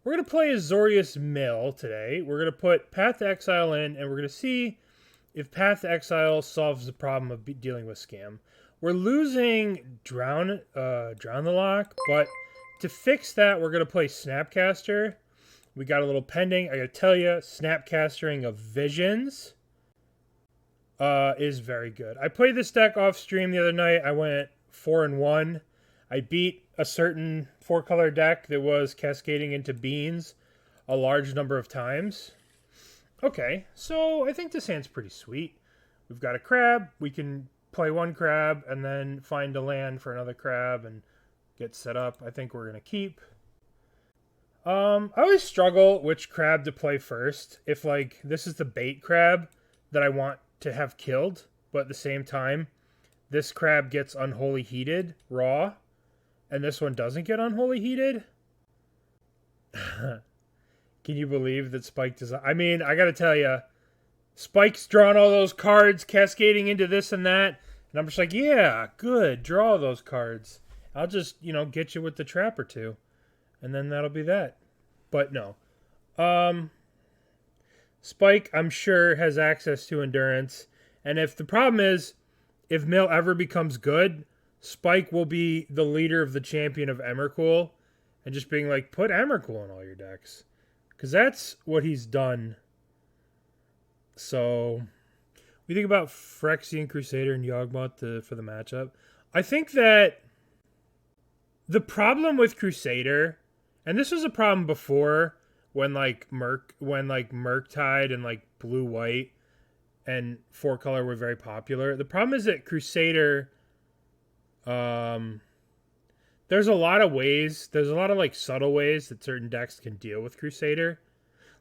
We're going to play Azorius Mill today. We're going to put Path to Exile in, and we're going to see if Path to Exile solves the problem of dealing with Scam. We're losing Drown the Lock, but to fix that, we're going to play Snapcaster. We got a little pending. I got to tell you, Snapcastering of Visions is very good. I played this deck off stream the other night. I went 4-1. I beat a certain 4-color deck that was cascading into beans a large number of times. Okay, so I think this hand's pretty sweet. We've got a crab. We can play one crab and then find a land for another crab and get set up. I think we're going to keep. I always struggle which crab to play first. If, like, this is the bait crab that I want to have killed, but at the same time, this crab gets Unholy Heated raw, and this one doesn't get Unholy Heated. Can you believe that Spike does? I mean, I gotta tell you, Spike's drawn all those cards, cascading into this and that, and I'm just like, yeah, good, draw those cards. I'll just, get you with the trap or two, and then that'll be that. But no. Spike, I'm sure, has access to Endurance, and if the problem is, if Mill ever becomes good, Spike will be the leader of the champion of Emrakul, and just being like, put Emrakul in all your decks. Because that's what he's done. So, we think about Phyrexian Crusader and Yawgmoth for the matchup. I think that the problem with Crusader, and this was a problem before when Murktide and like blue-white and 4-color were very popular. The problem is that Crusader, there's a lot of ways, there's a lot of like subtle ways that certain decks can deal with Crusader.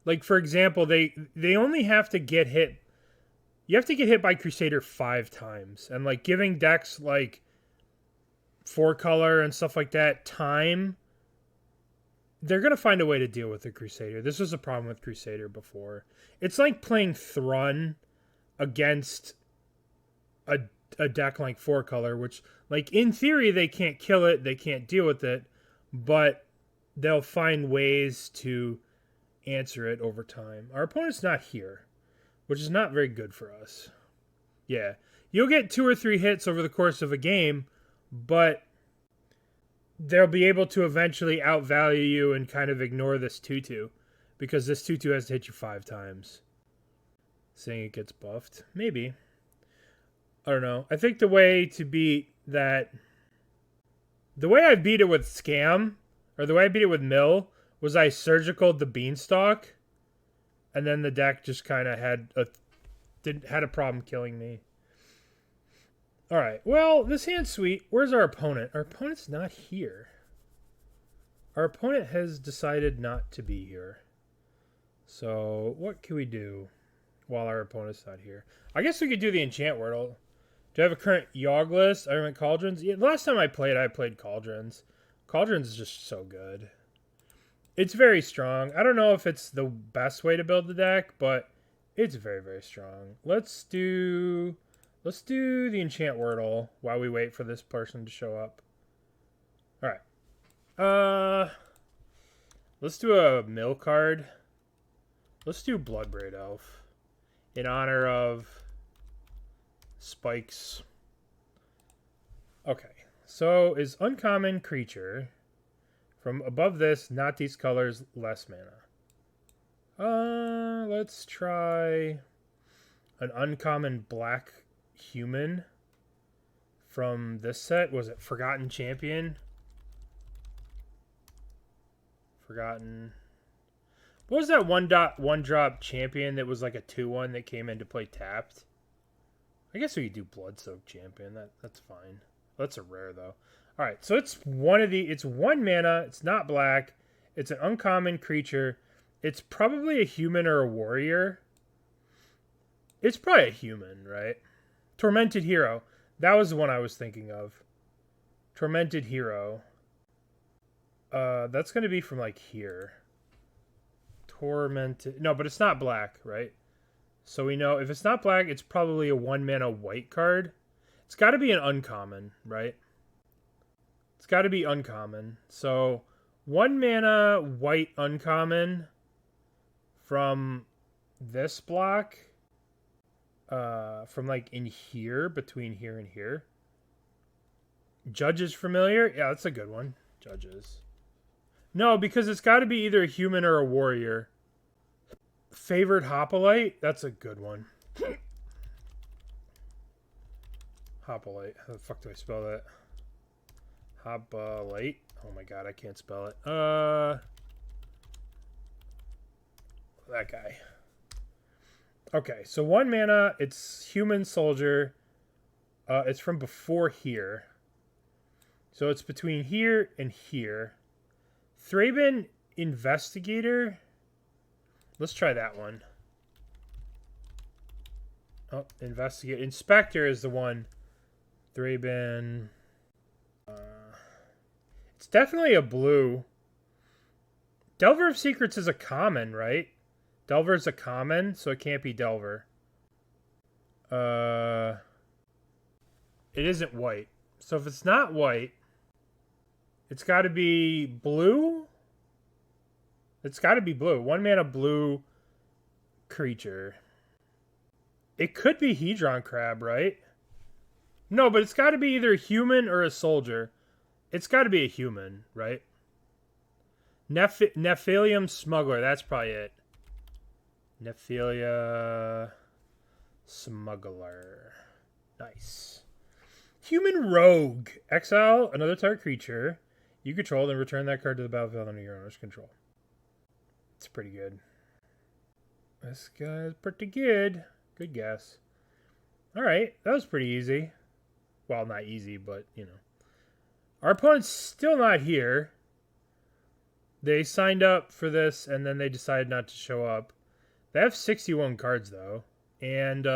Like, for example, they only have to get hit, you have to get hit by Crusader 5 times. And like giving decks like 4-color and stuff like that time, they're going to find a way to deal with the Crusader. This was a problem with Crusader before. It's like playing Thrun against a deck like 4-color, which, like, in theory, they can't kill it, they can't deal with it, but they'll find ways to answer it over time. Our opponent's not here, which is not very good for us. Yeah, you'll get 2 or 3 hits over the course of a game, but they'll be able to eventually outvalue you and kind of ignore this 2-2, because this 2-2 has to hit you 5 times. Saying it gets buffed? Maybe. I don't know. I think the way to beat that, the way I beat it with Scam, or the way I beat it with Mill, was I surgicaled the Beanstalk, and then the deck just kind of had a problem killing me. Alright, well, this hand's sweet. Where's our opponent? Our opponent's not here. Our opponent has decided not to be here. So, what can we do while our opponent's not here? I guess we could do the Enchant Wordle. Do I have a current Yawg list? I went Cauldrons. Yeah, last time I played Cauldrons. Cauldrons is just so good. It's very strong. I don't know if it's the best way to build the deck, but it's very, very strong. Let's do the Enchant Wordle while we wait for this person to show up. Alright. Let's do a Mill card. Let's do Bloodbraid Elf in honor of Spike's. Okay, so is uncommon creature from above this, not these colors, less mana. Let's try an uncommon black human from this set. Was it Forgotten Champion? Forgotten. What was that one drop champion that was like a 2/1 that came in to play tapped? I guess we could do Bloodsoaked Champion. That's fine. That's a rare though. All right, so it's it's 1 mana. It's not black. It's an uncommon creature. It's probably a human or a warrior. It's probably a human, right? Tormented Hero. That was the one I was thinking of. Tormented Hero. That's going to be from like here. Tormented. No, but it's not black, right? So we know if it's not black, it's probably a 1 mana white card. It's got to be an uncommon, right? It's got to be uncommon. So 1 mana white uncommon from this block. From like in here, between here and here. Judge's Familiar? Yeah, that's a good one. Judges. No, because it's got to be either a human or a warrior. Favored Hoplite? That's a good one. Hoplite. How the fuck do I spell that? Hoplite. Oh my god, I can't spell it. That guy. Okay, so 1 mana. It's human soldier. It's from before here. So it's between here and here. Thraben Investigator. Let's try that one. Oh, Investigate. Inspector is the one. Thraben. It's definitely a blue. Delver of Secrets is a common, right? Delver is a common, so it can't be Delver. It isn't white. So if it's not white, it's got to be blue. It's got to be blue. 1 mana blue creature. It could be Hedron Crab, right? No, but it's got to be either a human or a soldier. It's got to be a human, right? Nephilium Smuggler. That's probably it. Nephilia Smuggler. Nice. Human Rogue. Exile another target creature you control, then return that card to the battlefield under your owner's control. It's pretty good. This guy's pretty good. Good guess. Alright, that was pretty easy. Well, not easy, but, you know. Our opponent's still not here. They signed up for this, and then they decided not to show up. They have 61 cards, though. And,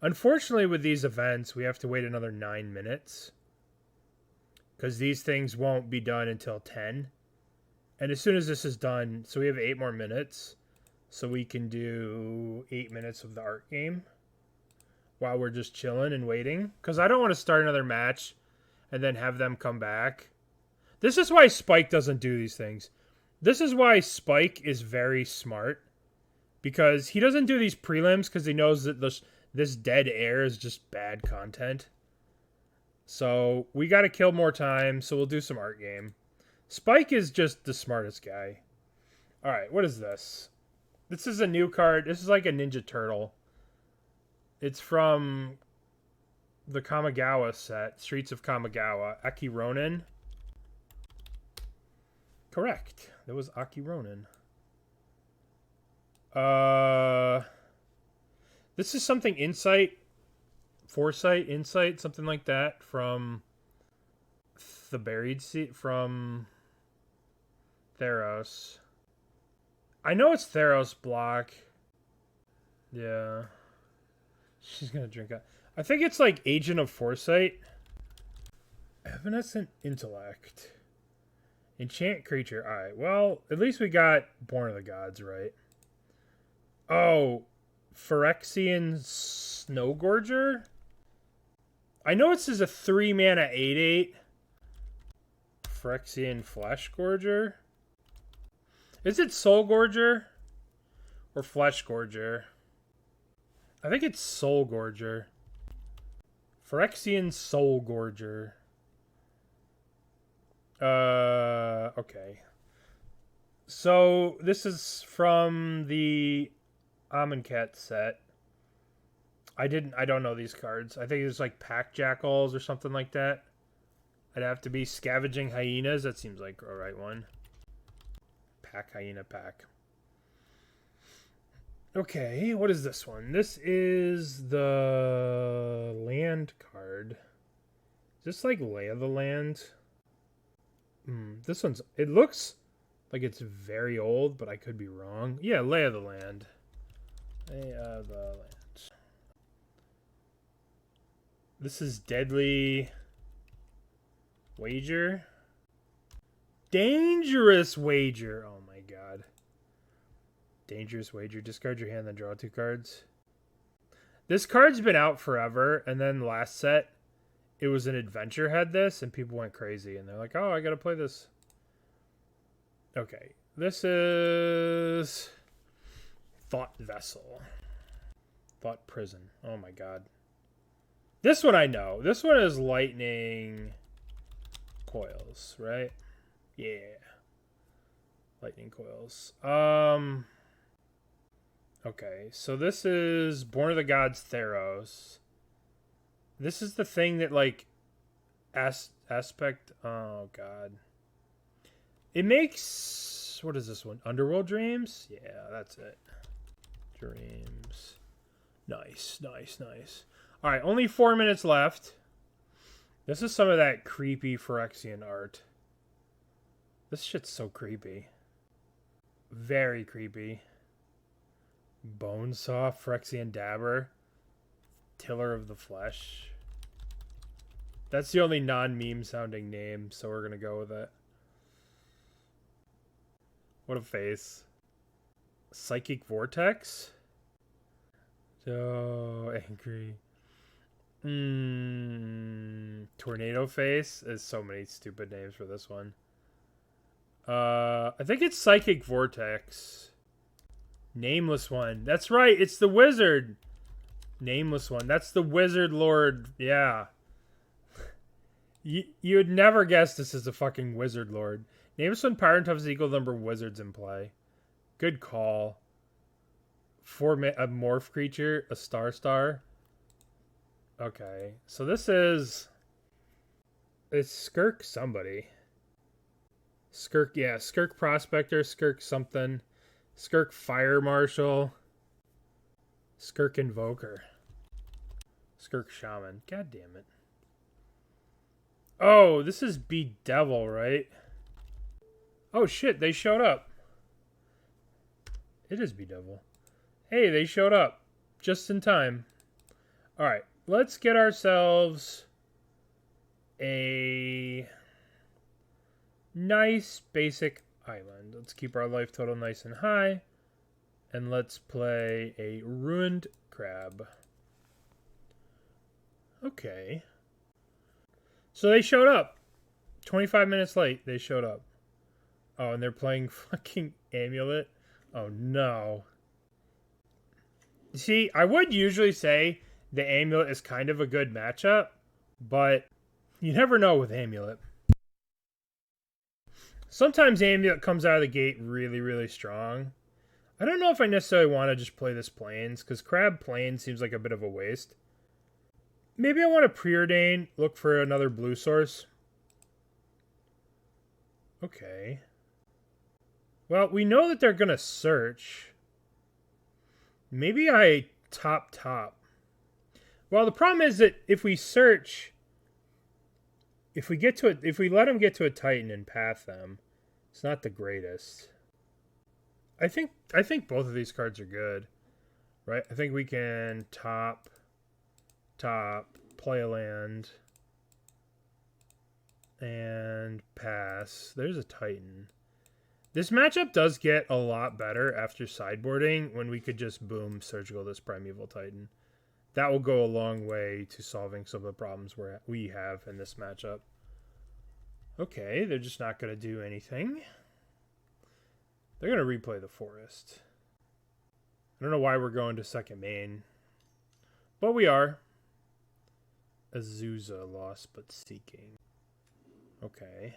unfortunately, with these events, we have to wait another 9 minutes. Because these things won't be done until 10. And as soon as this is done, so we have 8 more minutes. So we can do 8 minutes of the art game. While we're just chilling and waiting. Because I don't want to start another match and then have them come back. This is why Spike doesn't do these things. This is why Spike is very smart. Because he doesn't do these prelims because he knows that this dead air is just bad content. So we got to kill more time, so we'll do some art game. Spike is just the smartest guy. Alright, what is this? This is a new card. This is like a Ninja Turtle. It's from the Kamigawa set. Streets of Kamigawa. Aki Ronin. Correct. That was Aki Ronin. This is something Foresight, Insight, something like that from the Buried Sea, from Theros. I know it's Theros block. Yeah. She's gonna drink up. I think it's like Agent of Foresight. Evanescent Intellect. Enchant creature. Alright, well, at least we got Born of the Gods, right? Oh, Phyrexian Snowgorger? I know this is a 3 mana 8/8. Phyrexian Flesh Gorger? Is it Soul Gorger? Or Flesh Gorger? I think it's Soul Gorger. Phyrexian Soul Gorger. Okay. So, this is from the Amonkhet set. I don't know these cards. I think it's like Pack Jackals or something like that. I'd have to be Scavenging Hyenas. That seems like a right one. Pack Hyena Pack. Okay, what is this one? This is the land card. Is this like Lay of the Land? This one's... It looks like it's very old, but I could be wrong. Yeah, Lay of the Land. Lay of the Land. This is Deadly Wager. Dangerous Wager. Oh my god. Dangerous Wager. Discard your hand, then draw 2 cards. This card's been out forever, and then last set, it was an adventure had this, and people went crazy, and they're like, oh, I gotta play this. Okay, this is Thought Vessel. Thought Prison. Oh my god. This one I know. This one is Lightning Coils, right? Yeah. Lightning Coils. Okay, so this is Born of the Gods Theros. This is the thing that, like, aspect... Oh, God. It makes... What is this one? Underworld Dreams? Yeah, that's it. Dreams. Nice, nice, nice. Alright, only 4 minutes left. This is some of that creepy Phyrexian art. This shit's so creepy. Very creepy. Bonesaw, Phyrexian Dabber, Tiller of the Flesh. That's the only non-meme sounding name, so we're gonna go with it. What a face. Psychic Vortex? So angry. Tornado Face is so many stupid names for this one. I think it's Psychic Vortex. Nameless one. That's right. It's the wizard. Nameless one. That's the wizard lord. Yeah. You would never guess this is a fucking wizard lord. Nameless one, power and toughness equal number of wizards in play. Good call. A morph creature. A star. Okay. So this is... It's Skirk somebody. Skirk, yeah. Skirk Prospector. Skirk something. Skirk Fire Marshal. Skirk Invoker. Skirk Shaman. God damn it. Oh, this is Bedevil, right? Oh shit, they showed up. It is Bedevil. Hey, they showed up. Just in time. Alright, let's get ourselves a nice basic island. Let's keep our life total nice and high. And let's play a Ruined Crab. Okay. So they showed up. 25 minutes late, they showed up. Oh, and they're playing fucking Amulet? Oh, no. See, I would usually say the Amulet is kind of a good matchup, but you never know with Amulet. Sometimes Amulet comes out of the gate really, really strong. I don't know if I necessarily want to just play this Plains, because Crab Plains seems like a bit of a waste. Maybe I want to Preordain, look for another blue source. Okay. Well, we know that they're going to search. Maybe I top. Well, the problem is that if we search, if we let them get to a Titan and path them, it's not the greatest. I think both of these cards are good, right? I think we can top, play a land, and pass. There's a Titan. This matchup does get a lot better after sideboarding when we could just boom Surgical this Primeval Titan. That will go a long way to solving some of the problems we have in this matchup. Okay, they're just not going to do anything. They're going to replay the Forest. I don't know why we're going to second main, but we are. Azusa, Lost but Seeking. Okay.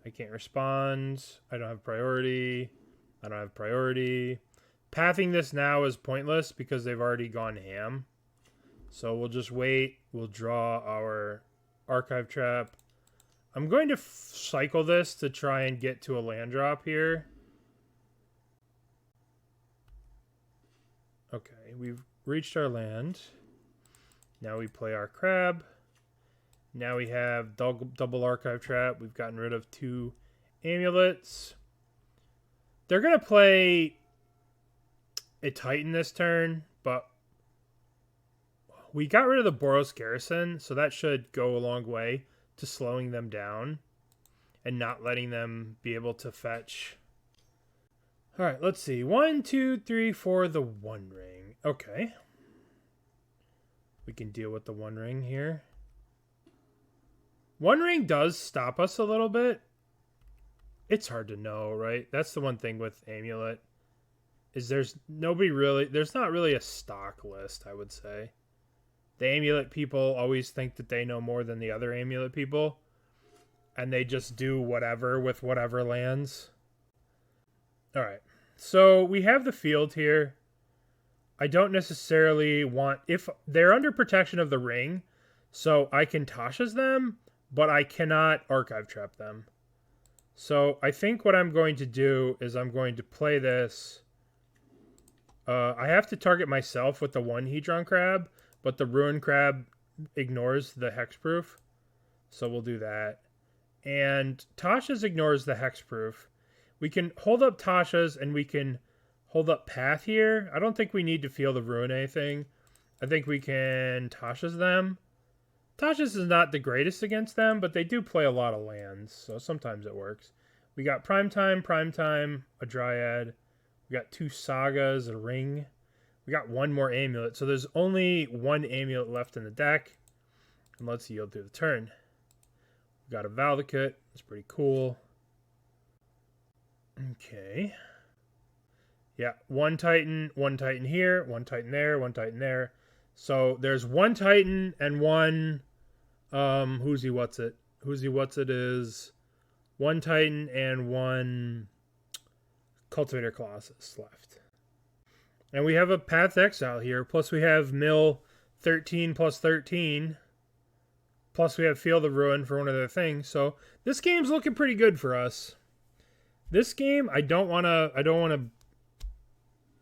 I can't respond. I don't have priority. I don't have priority. Pathing this now is pointless because they've already gone ham. So we'll just wait. We'll draw our Archive Trap. I'm going to cycle this to try and get to a land drop here. Okay, we've reached our land. Now we play our crab. Now we have double Archive Trap. We've gotten rid of 2 amulets. They're going to play a Titan this turn, but we got rid of the Boros Garrison, so that should go a long way to slowing them down and not letting them be able to fetch. All right, let's see. 1, 2, 3, 4, the One Ring. Okay. We can deal with the One Ring here. One Ring does stop us a little bit. It's hard to know, right? That's the one thing with Amulet, is there's not really a stock list, I would say. The Amulet people always think that they know more than the other Amulet people, and they just do whatever with whatever lands. All right, so we have the field here. I don't necessarily want, if they're under protection of the ring, so I can Tasha's them, but I cannot Archive Trap them. So I think what I'm going to do is I'm going to play this. I have to target myself with the one Hedron Crab, but the Ruin Crab ignores the Hexproof. So we'll do that. And Tasha's ignores the Hexproof. We can hold up Tasha's and we can hold up Path here. I don't think we need to feel the Ruin anything. I think we can Tasha's them. Tasha's is not the greatest against them, but they do play a lot of lands, so sometimes it works. We got Primetime, a Dryad. We got 2 Sagas, a Ring. We got 1 more Amulet, so there's only 1 Amulet left in the deck. And let's yield through the turn. We got a Valdicate. It's pretty cool. Okay. Yeah, 1 Titan here, 1 Titan there, 1 Titan there. So there's 1 Titan and 1... Who's what's it is 1 Titan and 1 Cultivator Colossus left. And we have a Path Exile here, plus we have Mill 13 plus 13. Plus we have Field of Ruin for one of their things. So this game's looking pretty good for us. This game, I don't wanna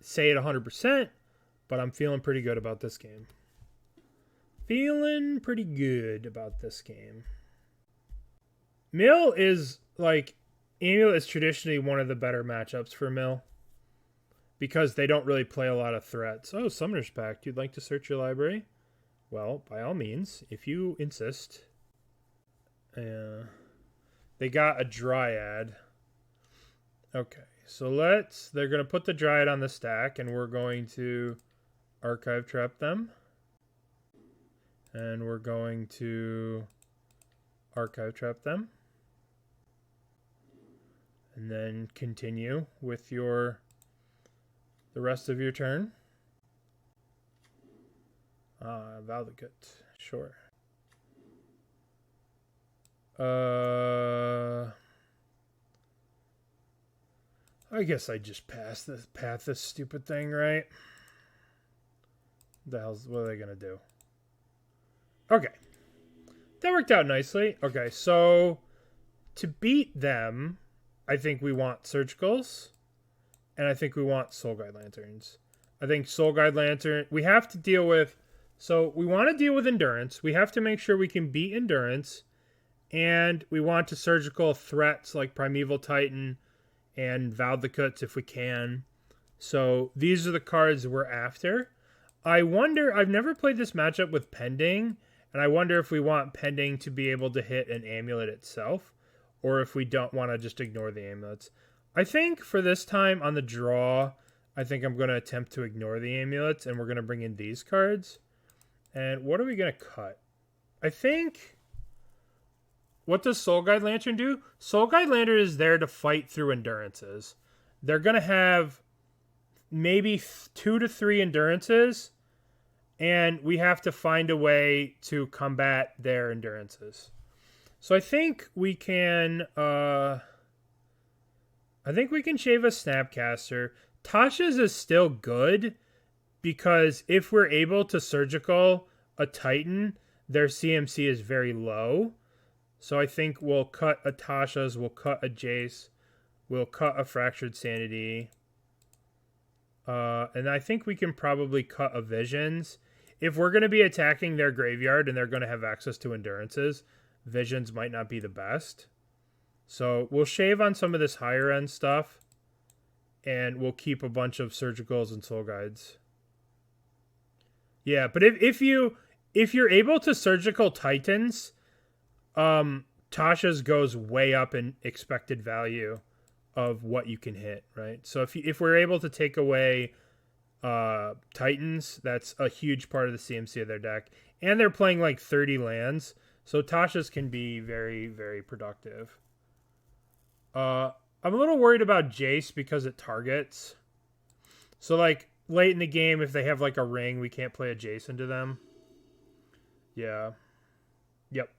say it 100%, but I'm feeling pretty good about this game. Feeling pretty good about this game. Mill is, like, Amulet is traditionally one of the better matchups for Mill, because they don't really play a lot of threats. Oh, Summoner's Pact. You'd like to search your library? Well, by all means, if you insist. They got a Dryad. Okay, so they're going to put the Dryad on the stack, and we're going to Archive Trap them. And we're going to Archive Trap them. And then continue with the rest of your turn. Valdicate. Sure. I guess I just pass this stupid thing, right? What are they gonna do? Okay. That worked out nicely. Okay, so to beat them, I think we want Surgicals, and I think we want Soul Guide Lanterns. I think Soul Guide Lantern, we have to deal with, so we want to deal with Endurance. We have to make sure we can beat Endurance, and we want to Surgical threats like Primeval Titan and Valdicuts if we can. So these are the cards we're after. I wonder, I've never played this matchup with Pending, and I wonder if we want Pending to be able to hit an Amulet itself, or if we don't want to just ignore the Amulets. I think for this time on the draw, I think I'm going to attempt to ignore the Amulets, and we're going to bring in these cards. And what are we going to cut? I think... What does Soul Guide Lantern do? Soul Guide Lantern is there to fight through Endurances. They're going to have maybe 2 to 3 Endurances, and we have to find a way to combat their Endurances. So I think we can shave a Snapcaster. Tasha's is still good, because if we're able to Surgical a Titan, their CMC is very low. So I think we'll cut a Tasha's, we'll cut a Jace, we'll cut a Fractured Sanity. And I think we can probably cut a Visions. If we're going to be attacking their graveyard and they're going to have access to Endurances, Visions might not be the best. So we'll shave on some of this higher end stuff, and we'll keep a bunch of Surgicals and Soul Guides. Yeah, but if you're able to Surgical Titans, Tasha's goes way up in expected value of what you can hit, right? So if we're able to take away Titans, that's a huge part of the CMC of their deck. And they're playing like 30 lands, so Tasha's can be very, very productive. I'm a little worried about Jace because it targets. So, like, late in the game, if they have, like, a ring, we can't play a Jace into them. Yeah. Yep.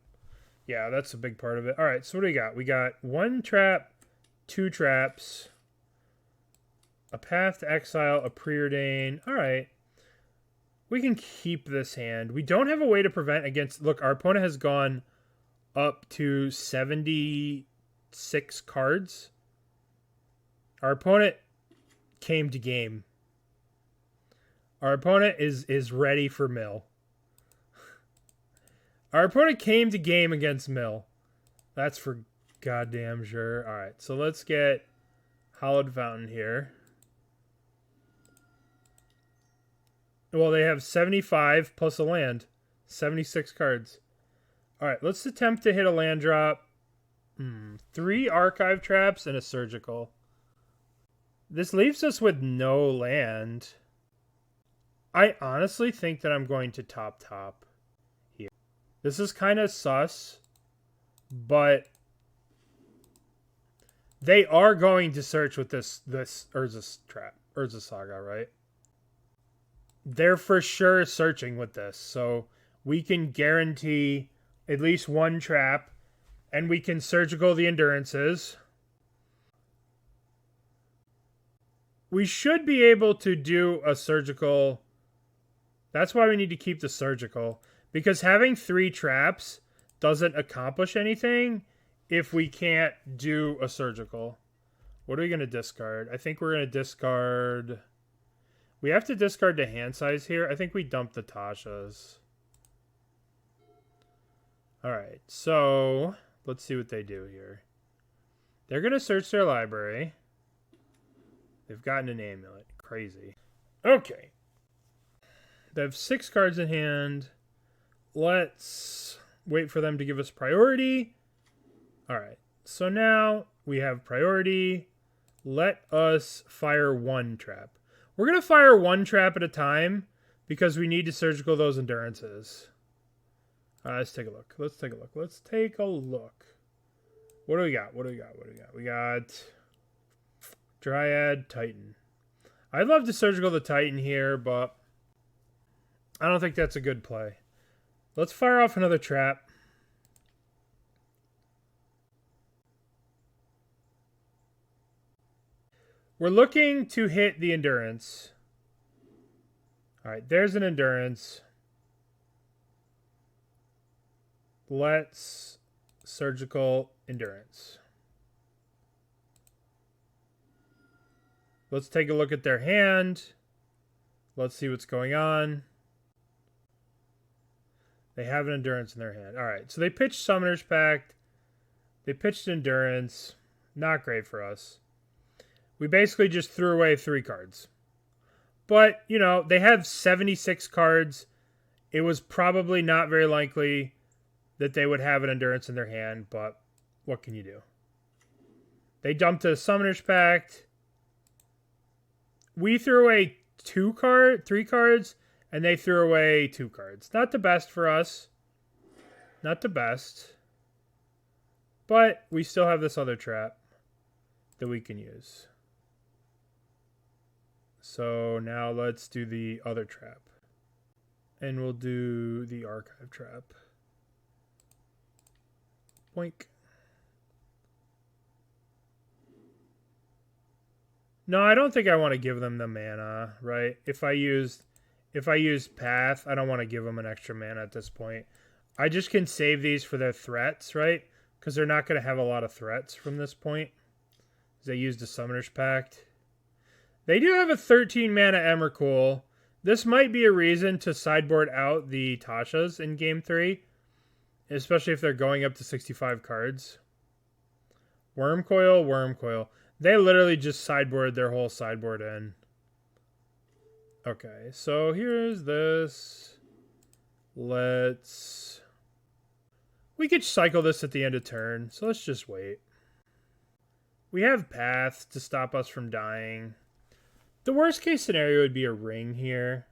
Yeah, that's a big part of it. All right, so what do we got? We got 1 trap, 2 traps, a Path to Exile, a Preordain. All right. We can keep this hand. We don't have a way to prevent against... Look, our opponent has gone up to 76 cards. Our opponent came to game. Our opponent is ready for mill. Our opponent came to game against mill. That's for goddamn sure. All right, so let's get Hallowed Fountain here. Well, they have 75 plus a land. 76 cards. All right, let's attempt to hit a land drop. 3 archive traps and a surgical. This leaves us with no land. I honestly think that I'm going to top here. This is kind of sus, but they are going to search with this Urza trap, Urza Saga, right? They're for sure searching with this, so we can guarantee at least 1 trap, and we can surgical the endurances. We should be able to do a surgical. That's why we need to keep the surgical, because having 3 traps doesn't accomplish anything if we can't do a surgical. What are we going to discard? I think we're going to discard... We have to discard the hand size here. I think we dump the Tashas. Alright, so let's see what they do here. They're going to search their library. They've gotten an amulet. Crazy. Okay. They have 6 cards in hand. Let's wait for them to give us priority. Alright, so now we have priority. Let us fire 1 trap. We're going to fire 1 trap at a time because we need to surgical those endurances. Let's take a look. Let's take a look. Let's take a look. What do we got? What do we got? What do we got? We got Dryad, Titan. I'd love to surgical the Titan here, but I don't think that's a good play. Let's fire off another trap. We're looking to hit the endurance. All right, there's an endurance. Let's surgical endurance. Let's take a look at their hand. Let's see what's going on. They have an endurance in their hand. All right, so they pitched Summoner's Pact. They pitched endurance. Not great for us. We basically just threw away 3 cards. But, you know, they have 76 cards. It was probably not very likely that they would have an endurance in their hand, but what can you do? They dumped a Summoner's Pact. We threw away 3 cards, and they threw away 2 cards. Not the best for us. Not the best. But we still have this other trap that we can use. So now let's do the other trap. And we'll do the archive trap. Boink. No, I don't think I want to give them the mana, right? If I use Path, I don't want to give them an extra mana at this point. I just can save these for their threats, right? Because they're not going to have a lot of threats from this point. They used a Summoner's Pact. They do have a 13 mana Emrakul. This might be a reason to sideboard out the Tashas in Game 3. Especially if they're going up to 65 cards. Wormcoil, Wormcoil. They literally just sideboarded their whole sideboard in. Okay, so here's this. We could cycle this at the end of turn, so let's just wait. We have Path to stop us from dying. The worst case scenario would be a Ring here.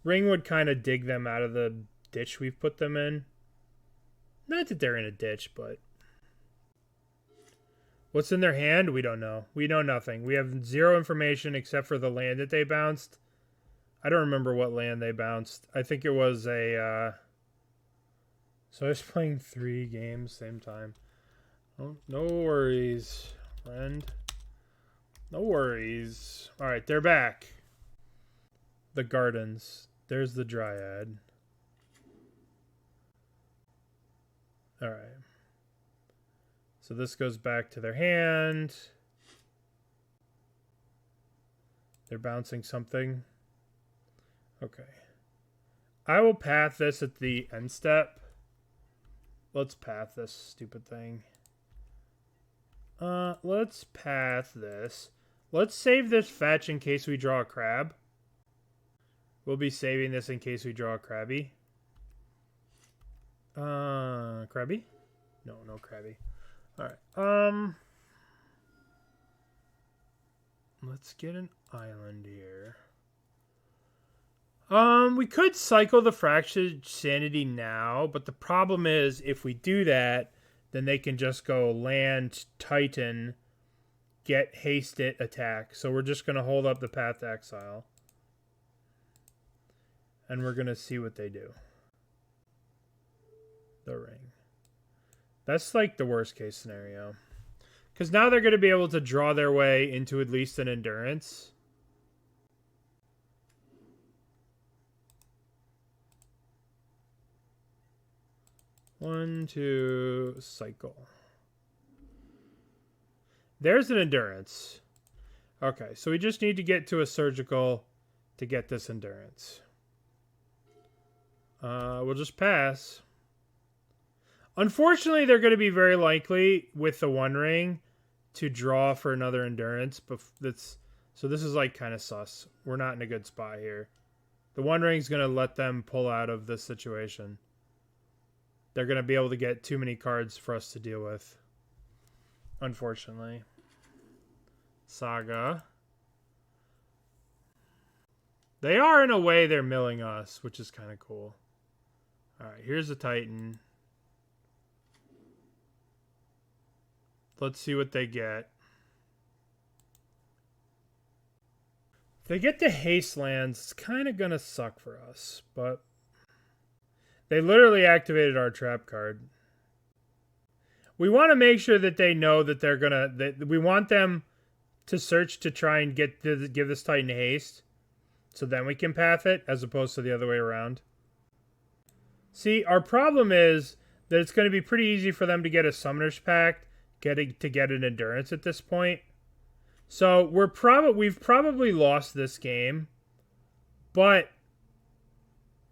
Ring would kind of dig them out of the ditch we've put them in. Not that they're in a ditch, but... What's in their hand? We don't know. We know nothing. We have zero information except for the land that they bounced. I don't remember what land they bounced. I think it was a... So I was playing 3 games same time. Oh, no worries, friend. No worries. Alright, they're back. The gardens. There's the dryad. Alright. So this goes back to their hand. They're bouncing something. Okay. I will path this at the end step. Let's path this stupid thing. Let's path this. Let's save this fetch in case we draw a crab. We'll be saving this in case we draw a crabby. Crabby? No, no crabby. Alright. Let's get an island here. We could cycle the Fractured Sanity now, but the problem is if we do that, then they can just go land, Titan, get haste it, attack. So we're just going to hold up the Path to Exile. And we're going to see what they do. The ring. That's like the worst case scenario. Because now they're going to be able to draw their way into at least an endurance. One, two, cycle. There's an endurance. Okay, so we just need to get to a surgical to get this endurance. We'll just pass. Unfortunately, they're going to be very likely with the One Ring to draw for another endurance. But so this is like kind of sus. We're not in a good spot here. The One Ring's going to let them pull out of this situation. They're going to be able to get too many cards for us to deal with. Unfortunately. Saga. They are, in a way, they're milling us, which is kind of cool. Alright, here's the Titan. Let's see what they get. If they get the haste lands, it's kind of going to suck for us, but they literally activated our trap card. We want to make sure that they know that they're going to... that we want them to search to try and give this Titan haste. So then we can path it, as opposed to the other way around. See, our problem is that it's going to be pretty easy for them to get a Summoner's Pact, get an endurance at this point. So we've probably lost this game. But...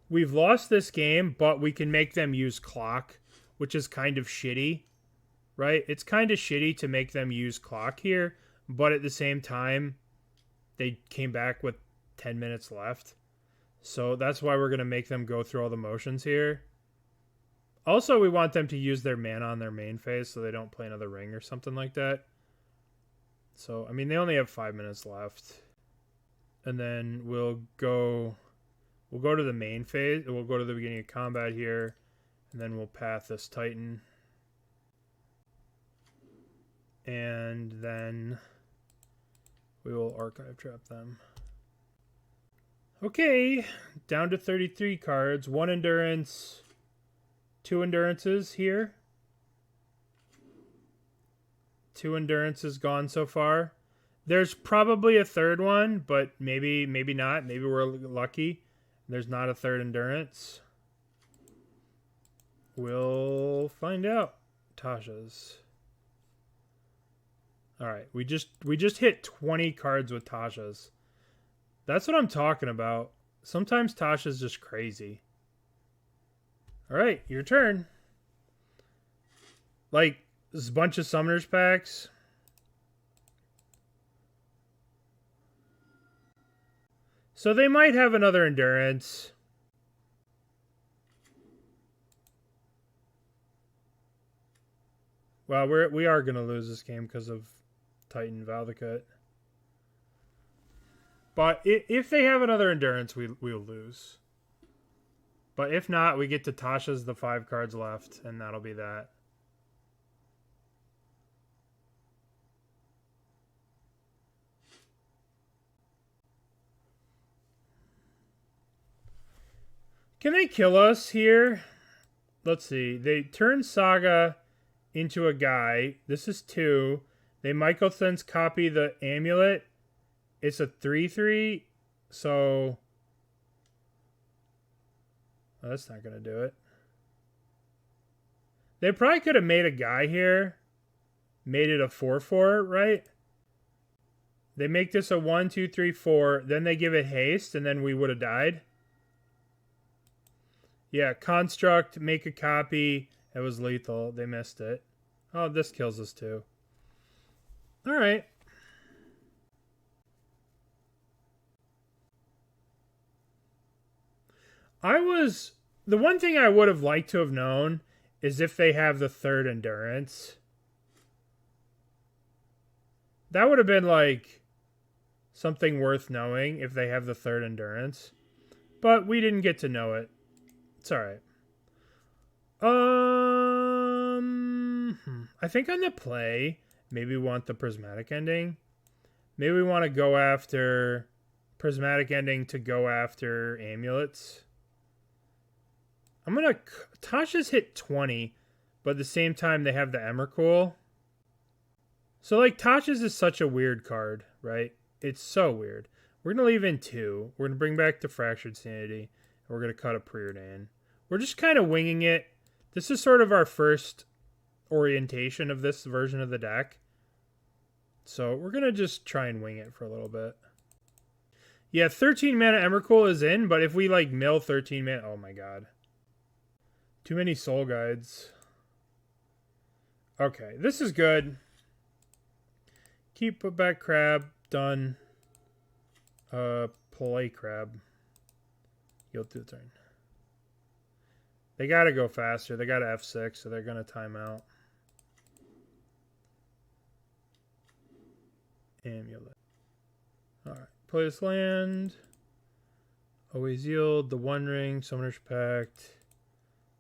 we've lost this game, but we can make them use clock, which is kind of shitty, right? It's kind of shitty to make them use clock here, but at the same time, they came back with 10 minutes left. So that's why we're going to make them go through all the motions here. Also, we want them to use their mana on their main phase so they don't play another ring or something like that. So, I mean, they only have 5 minutes left. And then we'll go to the main phase. We'll go to the beginning of combat here. And then we'll path this Titan. And then we will archive trap them. Okay, down to 33 cards. 1 endurance, 2 endurances here. 2 endurances gone so far. There's probably a third one, but maybe not. Maybe we're lucky. There's not a third endurance. We'll find out. Tasha's. All right, we just hit 20 cards with Tasha's. That's what I'm talking about. Sometimes Tasha's just crazy. All right, your turn. Like, there's a bunch of Summoner's Packs. So they might have another endurance. Well, we are going to lose this game because of Titan Valdicut. But if they have another endurance, we'll lose. But if not, we get to Tasha's the 5 cards left, and that'll be that. Can they kill us here? Let's see. They turn Saga into a guy. This is 2. They Mycosynths copy the amulet. It's a 3/3. So oh, that's not going to do it. They probably could have made a guy here. Made it a 4/4, right? They make this a 1, 2, 3, 4. Then they give it haste, and then we would have died. Yeah, construct, make a copy. It was lethal. They missed it. Oh, this kills us too. All right. The one thing I would have liked to have known is if they have the 3rd endurance. That would have been like something worth knowing if they have the 3rd endurance. But we didn't get to know it. It's alright. I think on the play, maybe we want the Prismatic Ending. Maybe we want to go after Prismatic Ending to go after amulets. I'm going to... Tasha's hit 20, but at the same time they have the Emrakul. So, like, Tasha's is such a weird card, right? It's so weird. We're going to leave in 2. We're going to bring back the Fractured Sanity. And we're going to cut a Preordain. We're just kind of winging it. This is sort of our first orientation of this version of the deck. So, we're going to just try and wing it for a little bit. Yeah, 13 mana Emrakul is in, but if we, like, mill 13 mana... Oh, my God. Too many Soul Guides. Okay, this is good. Put back Crab. Done. Play Crab. Yield to the turn. They gotta go faster. They got F6, so they're gonna time out. Amulet. Alright. Play this land. Always yield. The One Ring. Summoner's Pact.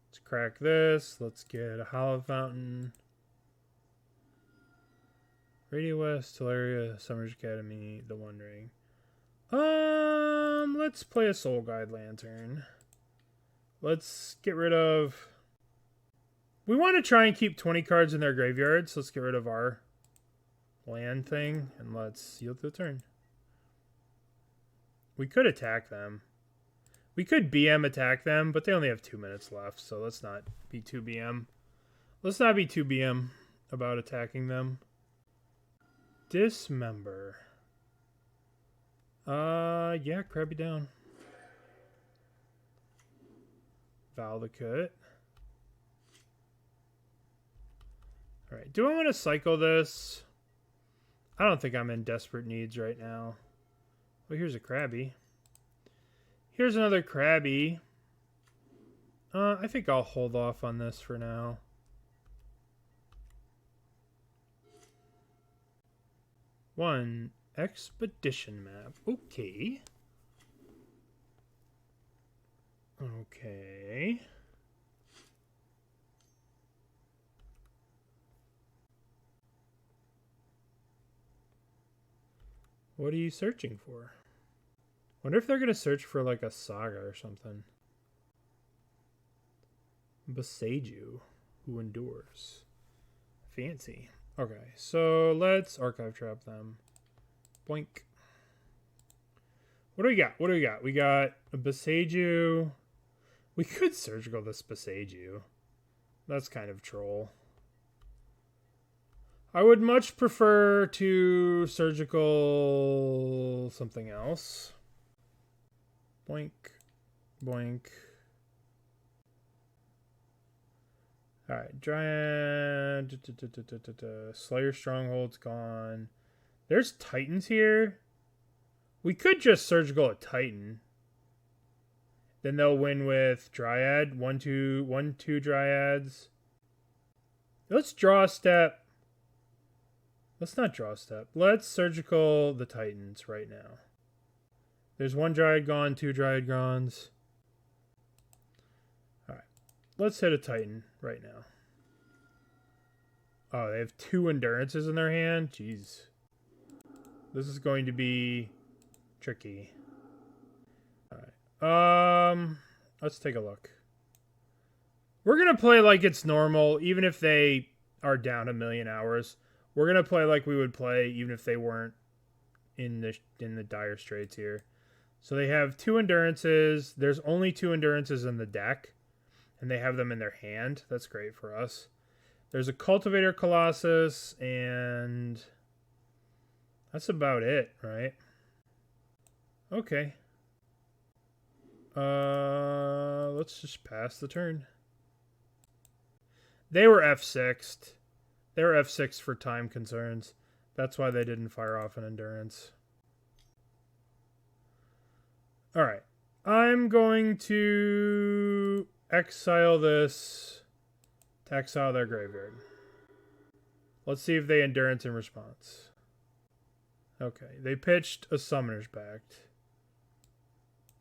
Let's crack this. Let's get a Hallowed Fountain. Radio West, Teleria, Summer's Academy, the One Ring. Let's play a Soul Guide Lantern. Let's get rid of... We want to try and keep 20 cards in their graveyards. So let's get rid of our land thing. And let's yield to the turn. We could attack them. We could BM attack them, but they only have 2 minutes left. So let's not be too BM. Let's not be too BM about attacking them. Dismember. Yeah, Crabby down. Valakut. Alright, do I want to cycle this? I don't think I'm in desperate needs right now. Well, here's a Crabby. Here's another Crabby. I think I'll hold off on this for now. One expedition map. Okay. Okay. What are you searching for? Wonder if they're going to search for like a saga or something. Beseiju, who endures. Fancy. Okay, so let's archive trap them. Boink. What do we got? What do we got? We got a Beseiju. We could surgical this Beseiju. That's kind of troll. I would much prefer to surgical something else. Boink. Boink. Alright, Dryad. Slayer Stronghold's gone. There's Titans here. We could just surgical a Titan. Then they'll win with Dryad. 1/2 Dryads. Let's draw a step. Let's not draw a step. Let's surgical the Titans right now. There's 1 Dryad gone, 2 Dryad gons. Alright. Let's hit a Titan right now. Oh, they have 2 Endurances in their hand? Jeez. This is going to be tricky. Alright. Let's take a look. We're going to play like it's normal, even if they are down 1,000,000 hours. We're going to play like we would play, even if they weren't in the dire straits here. So they have 2 endurances. There's only 2 endurances in the deck, and they have them in their hand. That's great for us. There's a Cultivator Colossus, and that's about it, right? Okay. Let's just pass the turn. They were F6'd. They were F6 for time concerns. That's why they didn't fire off an endurance. Alright. I'm going to exile this to exile their graveyard. Let's see if they endurance in response. Okay. They pitched a Summoner's Pact.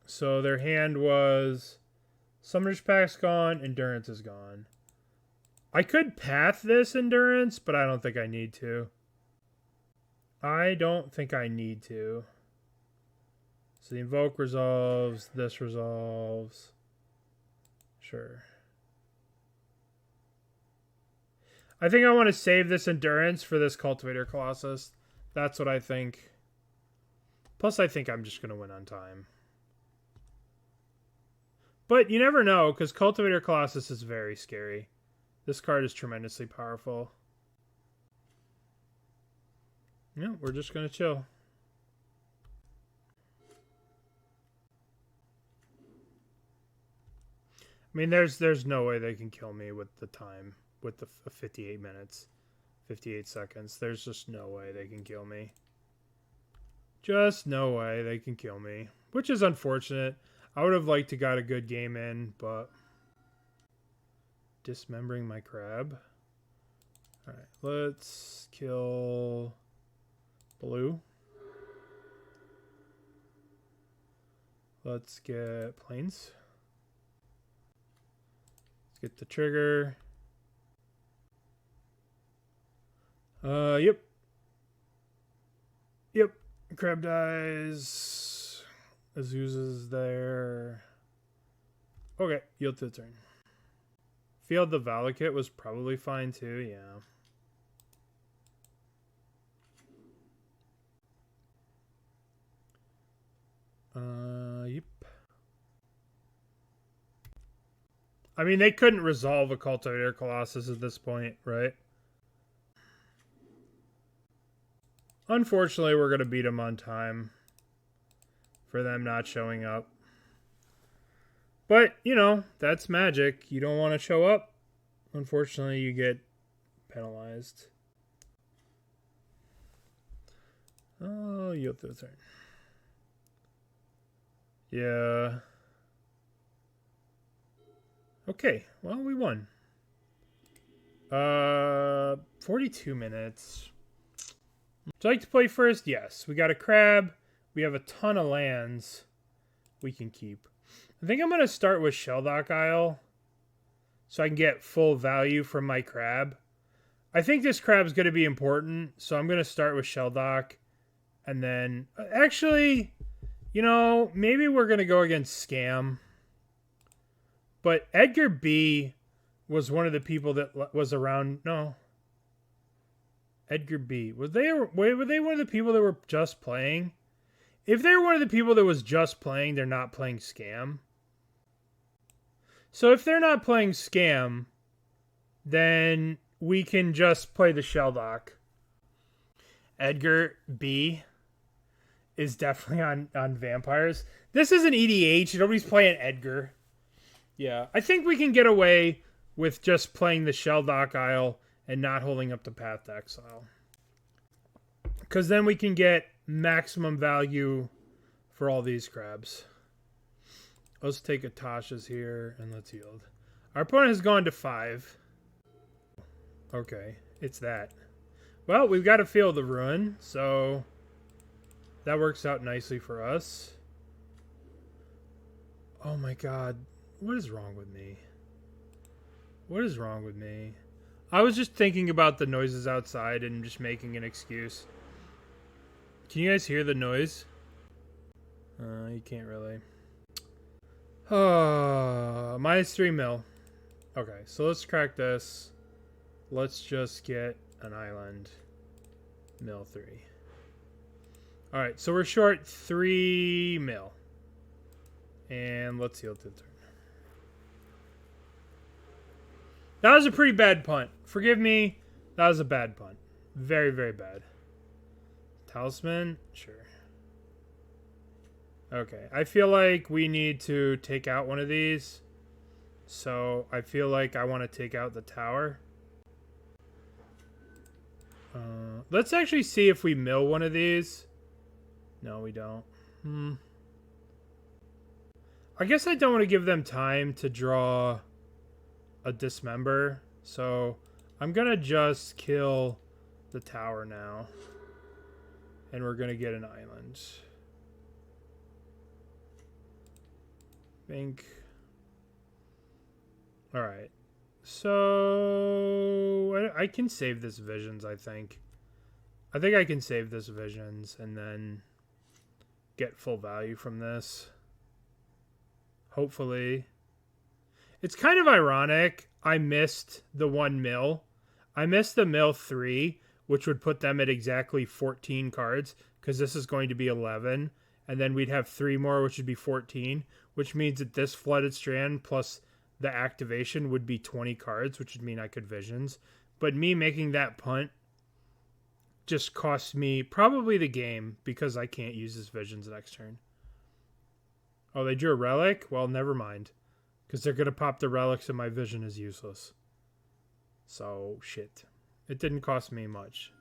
So their hand was Summoner's Pact's gone, endurance is gone. I could path this endurance, but I don't think I need to. I don't think I need to. So the invoke resolves, this resolves. Sure. I think I want to save this endurance for this Cultivator Colossus. That's what I think. Plus, I think I'm just going to win on time. But you never know, because Cultivator Colossus is very scary. This card is tremendously powerful. Yeah, we're just going to chill. I mean, there's no way they can kill me with the time, with the 58 minutes, 58 seconds. There's just no way they can kill me. Just no way they can kill me, which is unfortunate. I would have liked to got a good game in, but dismembering my crab. All right, let's kill blue. Let's get plains. Let's get the trigger. Yep. Yep. Crab dies. Azusa's there. Okay, yield to the turn. Field the Valakut was probably fine too, yeah. Yep. I mean, they couldn't resolve a Cultivator Colossus at this point, right? Unfortunately, we're going to beat them on time for them not showing up. But, you know, that's Magic. You don't want to show up. Unfortunately, you get penalized. Oh, yield to the turn. Yeah. Okay, well, we won. 42 minutes. Would you like to play first? Yes. We got a crab. We have a ton of lands we can keep. I think I'm going to start with Shelldock Isle so I can get full value from my crab. I think this crab is going to be important, so I'm going to start with Shelldock. And then, actually, you know, maybe we're going to go against Scam. But Edgar B was one of the people that was around. No. Edgar B. Were they one of the people that were just playing? If they were one of the people that was just playing, they're not playing Scam. So if they're not playing Scam, then we can just play the Shelldock. Edgar B is definitely on vampires. This is an EDH. Nobody's playing Edgar. Yeah, I think we can get away with just playing the Shelldock Isle and not holding up the Path to Exile. Because then we can get maximum value for all these crabs. Let's take a Tasha's here and let's yield. Our opponent has gone to 5. Okay, it's that. Well, we've got to Field the Ruin, so that works out nicely for us. Oh my god. What is wrong with me? What is wrong with me? I was just thinking about the noises outside and just making an excuse. Can you guys hear the noise? You can't really. -3 mil. Okay, so let's crack this. Let's just get an island. Mil 3. Alright, so we're short 3 mil. And let's heal to the turn. That was a pretty bad punt. Forgive me. That was a bad punt. Very, very bad. Talisman? Sure. Okay, I feel like we need to take out one of these. So I feel like I want to take out the tower. Let's actually see if we mill one of these. No, we don't. I guess I don't want to give them time to draw a dismember. So I'm going to just kill the tower now. And we're going to get an island. Think. Alright. So I can save this Visions, I think. I think I can save this Visions and then get full value from this. Hopefully. It's kind of ironic. I missed the 1 mil. I missed the mil 3, which would put them at exactly 14 cards, because this is going to be 11. And then we'd have 3 more, which would be 14, which means that this Flooded Strand plus the activation would be 20 cards, which would mean I could Visions. But me making that punt just costs me probably the game, because I can't use this Visions next turn. Oh, they drew a relic? Well, never mind. Because they're going to pop the relics and my Vision is useless. So, shit. It didn't cost me much.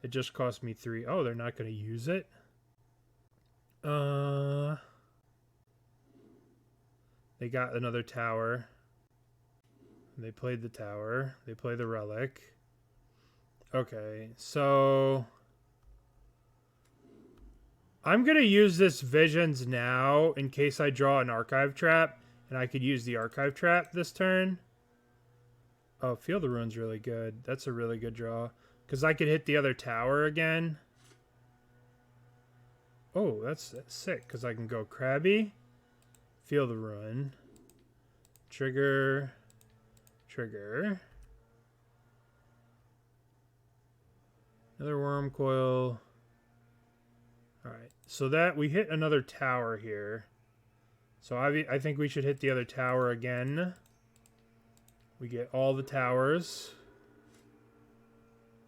It just cost me 3. Oh, they're not going to use it? They got another tower. They played the tower. They play the relic. Okay, so I'm going to use this Visions now in case I draw an Archive Trap, and I could use the Archive Trap this turn. Oh, Field of Ruin's really good. That's a really good draw, because I could hit the other tower again. Oh, that's sick, because I can go Crabby, Field of Ruin, trigger, trigger. Another Worm Coil. Alright, so that we hit another tower here. So I think we should hit the other tower again. We get all the towers.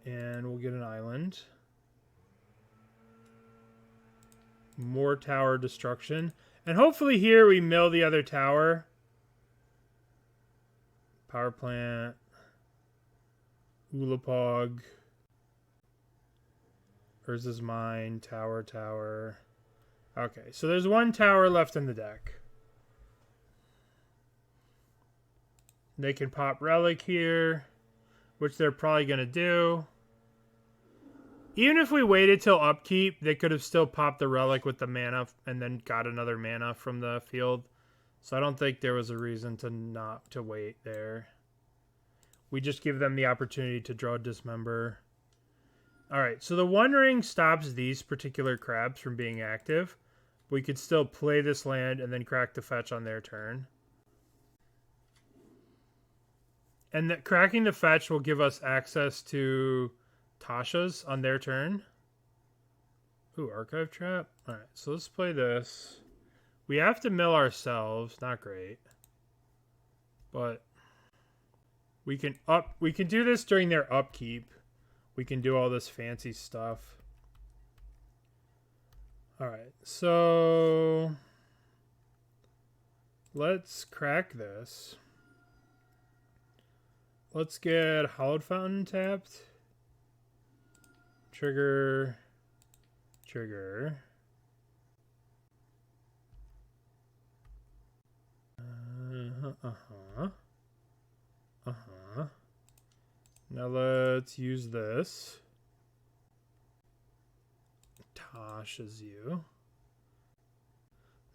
And we'll get an island. More tower destruction. And hopefully here we mill the other tower. Power plant. Ulapog. Urza's Mine. Tower, tower. Okay, so there's 1 tower left in the deck. They can pop Relic here, which they're probably going to do. Even if we waited till upkeep, they could have still popped the Relic with the mana and then got another mana from the field. So I don't think there was a reason to not to wait there. We just give them the opportunity to draw a Dismember. Alright, so the One Ring stops these particular crabs from being active. We could still play this land and then crack the fetch on their turn. And cracking the fetch will give us access to Tasha's on their turn. Ooh, Archive Trap. Alright, so let's play this. We have to mill ourselves. Not great. But we can do this during their upkeep. We can do all this fancy stuff. Alright, so let's crack this. Let's get Hallowed Fountain tapped. Trigger. Trigger. Now let's use this. Tasha's you.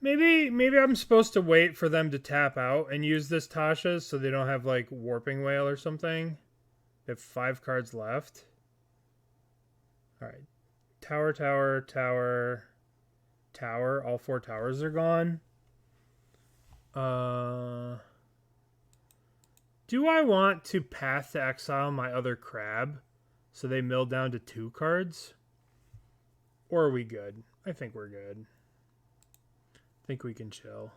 Maybe I'm supposed to wait for them to tap out and use this Tasha's so they don't have like Warping Whale or something. They have 5 cards left. Alright. Tower, tower, tower, tower. All 4 towers are gone. Do I want to path to exile my other crab so they mill down to 2 cards? Or are we good? I think we're good. I think we can chill.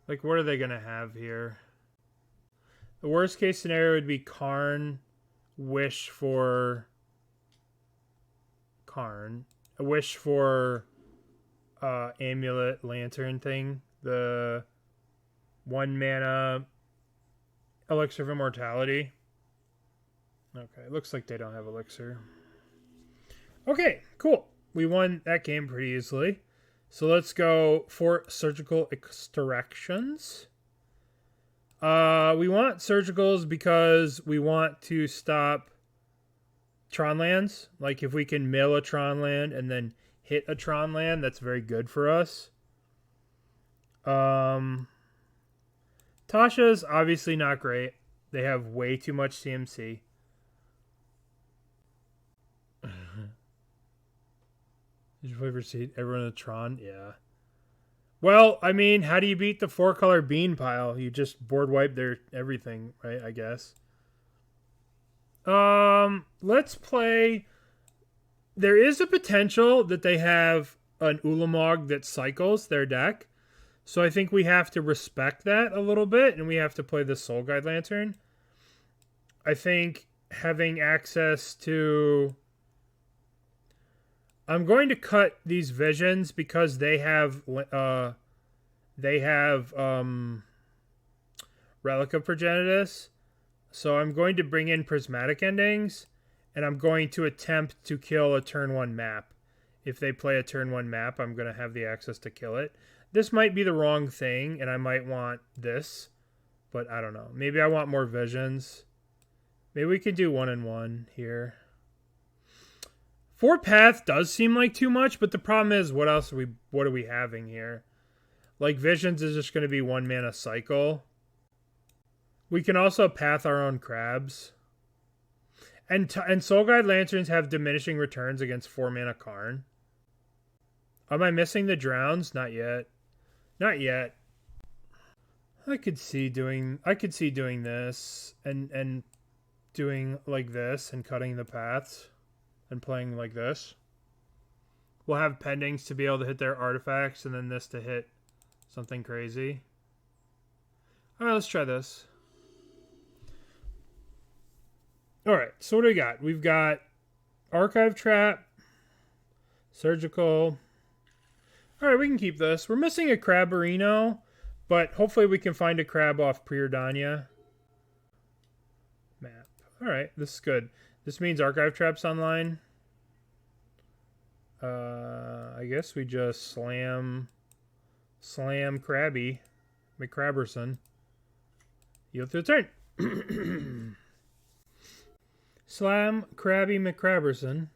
Like, what are they going to have here? The worst case scenario would be Karn, wish for Karn, a wish for Amulet Lantern thing, the 1 mana Elixir of Immortality. Okay, looks like they don't have Elixir. Okay, cool. We won that game pretty easily. So let's go for Surgical Extractions. We want Surgicals because we want to stop Tron lands. Like, if we can mill a Tron land and then hit a Tron land, that's very good for us. Tasha's obviously not great. They have way too much CMC. Did you play for seed? Everyone in a Tron? Yeah. Well, I mean, how do you beat the 4-color bean pile? You just board wipe their everything, right? I guess. Let's play. There is a potential that they have an Ulamog that cycles their deck. So I think we have to respect that a little bit, and we have to play the Soul Guide Lantern. I think having access to... I'm going to cut these visions because they have Relic of Progenitus. So I'm going to bring in Prismatic Endings, and I'm going to attempt to kill a turn 1 map. If they play a turn 1 map, I'm going to have the access to kill it. This might be the wrong thing, and I might want this, but I don't know. Maybe I want more visions. Maybe we could do 1-1 here. 4 path does seem like too much, but the problem is, what are we having here? Like, visions is just going to be 1 mana cycle. We can also path our own crabs. And Soul Guide Lanterns have diminishing returns against 4 mana Karn. Am I missing the drowns? Not yet. Not yet. I could see doing this and doing like this and cutting the paths and playing like this. We'll have pendings to be able to hit their artifacts and then this to hit something crazy. All right, let's try this. All right, so what do we got? We've got Archive Trap, Surgical. All right, we can keep this. We're missing a Crabarino, but hopefully we can find a crab off Preordain map. All right, this is good. This means Archive Trap's online. I guess we just slam Krabby McCrabberson. Yield to the turn. Slam Krabby McCrabberson.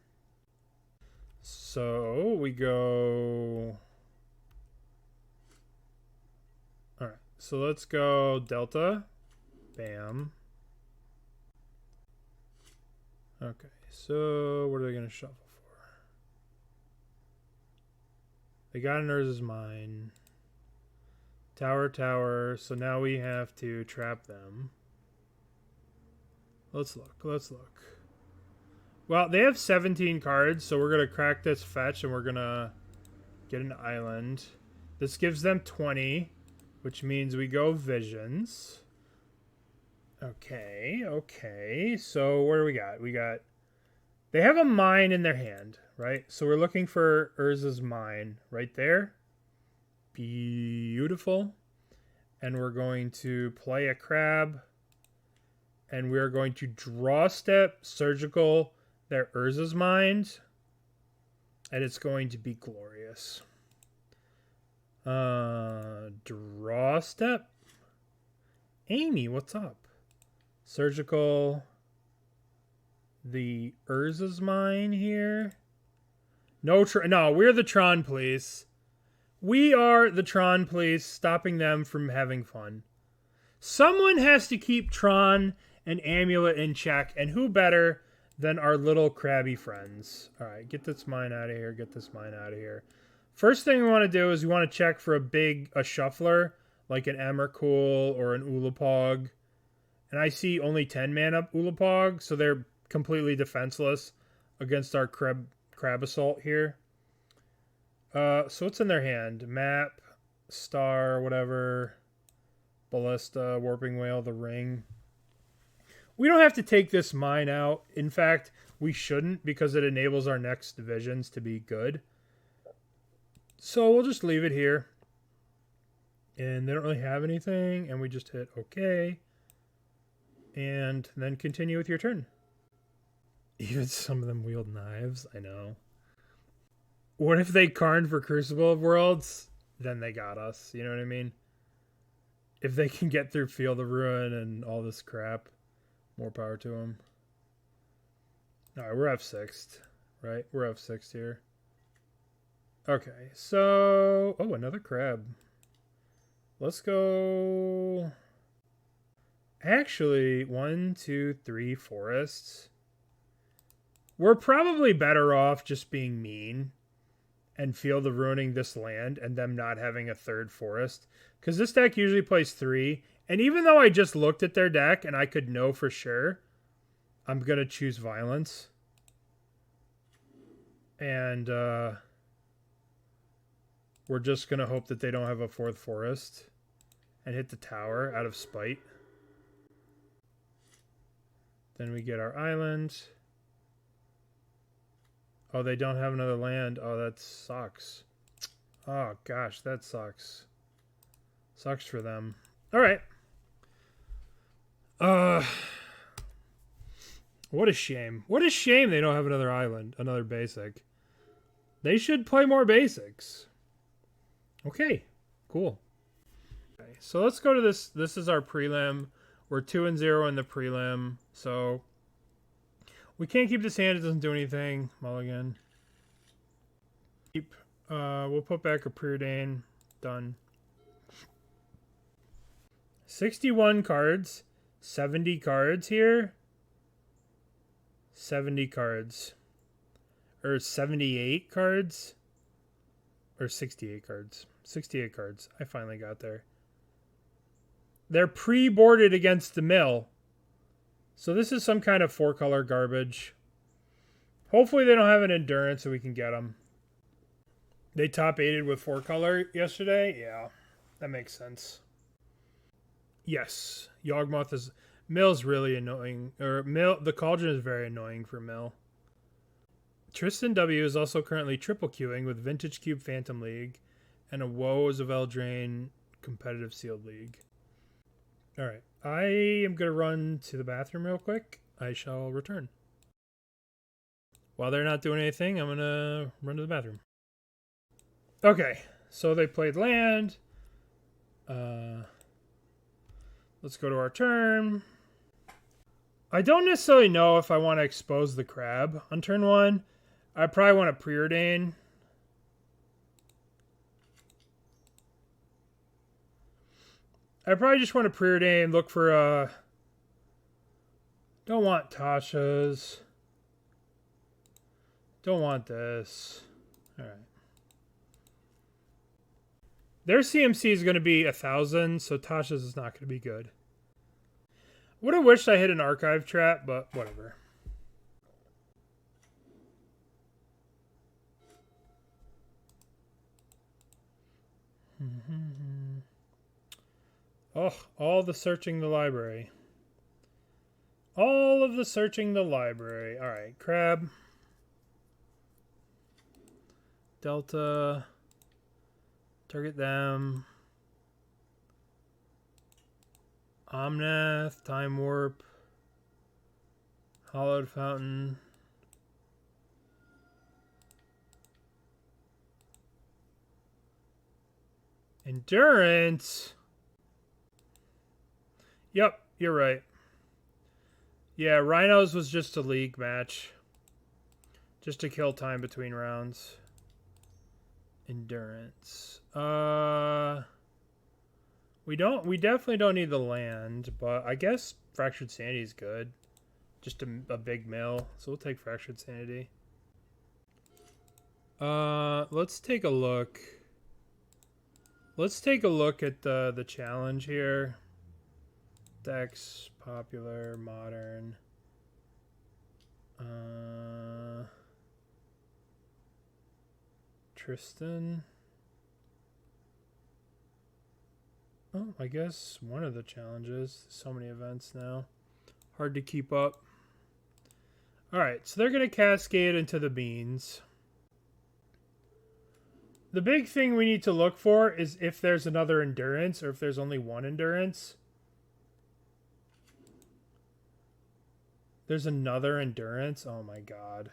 So we go. Alright, so let's go Delta. Bam. Okay, so what are they going to shuffle for? They got an Urza's Mine. Tower. So now we have to trap them. Let's look. Well, they have 17 cards, so we're going to crack this fetch and we're going to get an island. This gives them 20, which means we go Visions. Okay. So what do we got? They have a mine in their hand, right? So we're looking for Urza's Mine right there. Beautiful. And we're going to play a crab. And we're going to draw step, Surgical, their Urza's Mine. And it's going to be glorious. Draw step. Amy, what's up? Surgical, the Urza's Mine here. No, we're the Tron Police. We are the Tron Police, stopping them from having fun. Someone has to keep Tron and Amulet in check, and who better than our little crabby friends? All right, get this mine out of here. First thing we want to do is we want to check for a shuffler, like an Emrakul or an Ulapog. And I see only 10 mana Ulapog, so they're completely defenseless against our crab assault here. So what's in their hand? Map, Star, whatever. Ballista, Warping Whale, the Ring. We don't have to take this mine out. In fact, we shouldn't, because it enables our next divisions to be good. So we'll just leave it here. And they don't really have anything, and we just hit OK. And then continue with your turn. Even some of them wield knives, I know. What if they Karn for Crucible of Worlds? Then they got us, you know what I mean? If they can get through Field of Ruin and all this crap, more power to them. Alright, we're F6'd, right? We're F6'd here. Okay, so... Oh, another crab. Let's go... Actually, 1, 2, 3 forests. We're probably better off just being mean and Field of Ruining this land and them not having a third forest. Because this deck usually plays 3. And even though I just looked at their deck and I could know for sure, I'm going to choose Violence. And we're just going to hope that they don't have a 4th forest and hit the tower out of spite. Then we get our island. Oh, they don't have another land. Oh, that sucks. Oh, gosh, that sucks. Sucks for them. All right. What a shame. What a shame they don't have another island, another basic. They should play more basics. Okay, cool. Okay, so let's go to this. This is our prelim. We're 2-0 in the prelim, so we can't keep this hand. It doesn't do anything. Mulligan. Keep. We'll put back a Preordain. Done. 61 cards. 70 cards here. 70 cards. Or 78 cards. Or 68 cards. 68 cards. I finally got there. They're pre-boarded against the mill. So this is some kind of 4-color garbage. Hopefully they don't have an endurance so we can get them. They top-8'd with 4-color yesterday? Yeah, that makes sense. Yes, Yawgmoth is... Mill's really annoying. Or Mill, the Cauldron is very annoying for Mill. Tristan W is also currently triple queuing with Vintage Cube Phantom League and a Woes of Eldraine competitive sealed league. Alright, I am going to run to the bathroom real quick. I shall return. While they're not doing anything, I'm going to run to the bathroom. Okay, so they played land. Let's go to our turn. I don't necessarily know if I want to expose the crab on turn 1. I probably want to Preordain. I probably just want to Preordain, look for don't want Tasha's. Don't want this. Alright. Their CMC is going to be 1,000, so Tasha's is not going to be good. Would have wished I hit an archive trap, but whatever. Oh, all the searching the library. All of the searching the library. Alright, Crab. Delta. Target them. Omnath, Time Warp. Hallowed Fountain. Endurance. Yep, you're right. Yeah, Rhinos was just a league match. Just to kill time between rounds. Endurance. We definitely don't need the land, but I guess Fractured Sanity is good. Just a big mill, so we'll take Fractured Sanity. Let's take a look. Let's take a look at the challenge here. Decks, popular, modern. Tristan. Oh, I guess one of the challenges. So many events now. Hard to keep up. Alright, so they're going to cascade into the beans. The big thing we need to look for is if there's another endurance or if there's only one endurance. There's another endurance? Oh my god.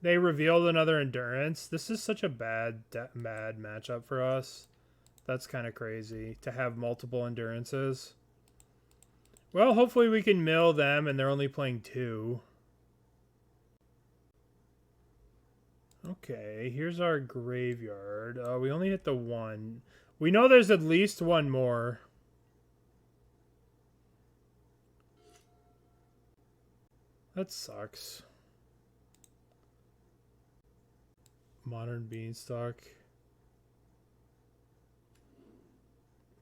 They revealed another endurance. This is such a bad matchup for us. That's kind of crazy to have multiple endurances. Well, hopefully we can mill them and they're only playing 2. Okay, here's our graveyard. We only hit the 1. We know there's at least one more. That sucks. Modern Beanstalk.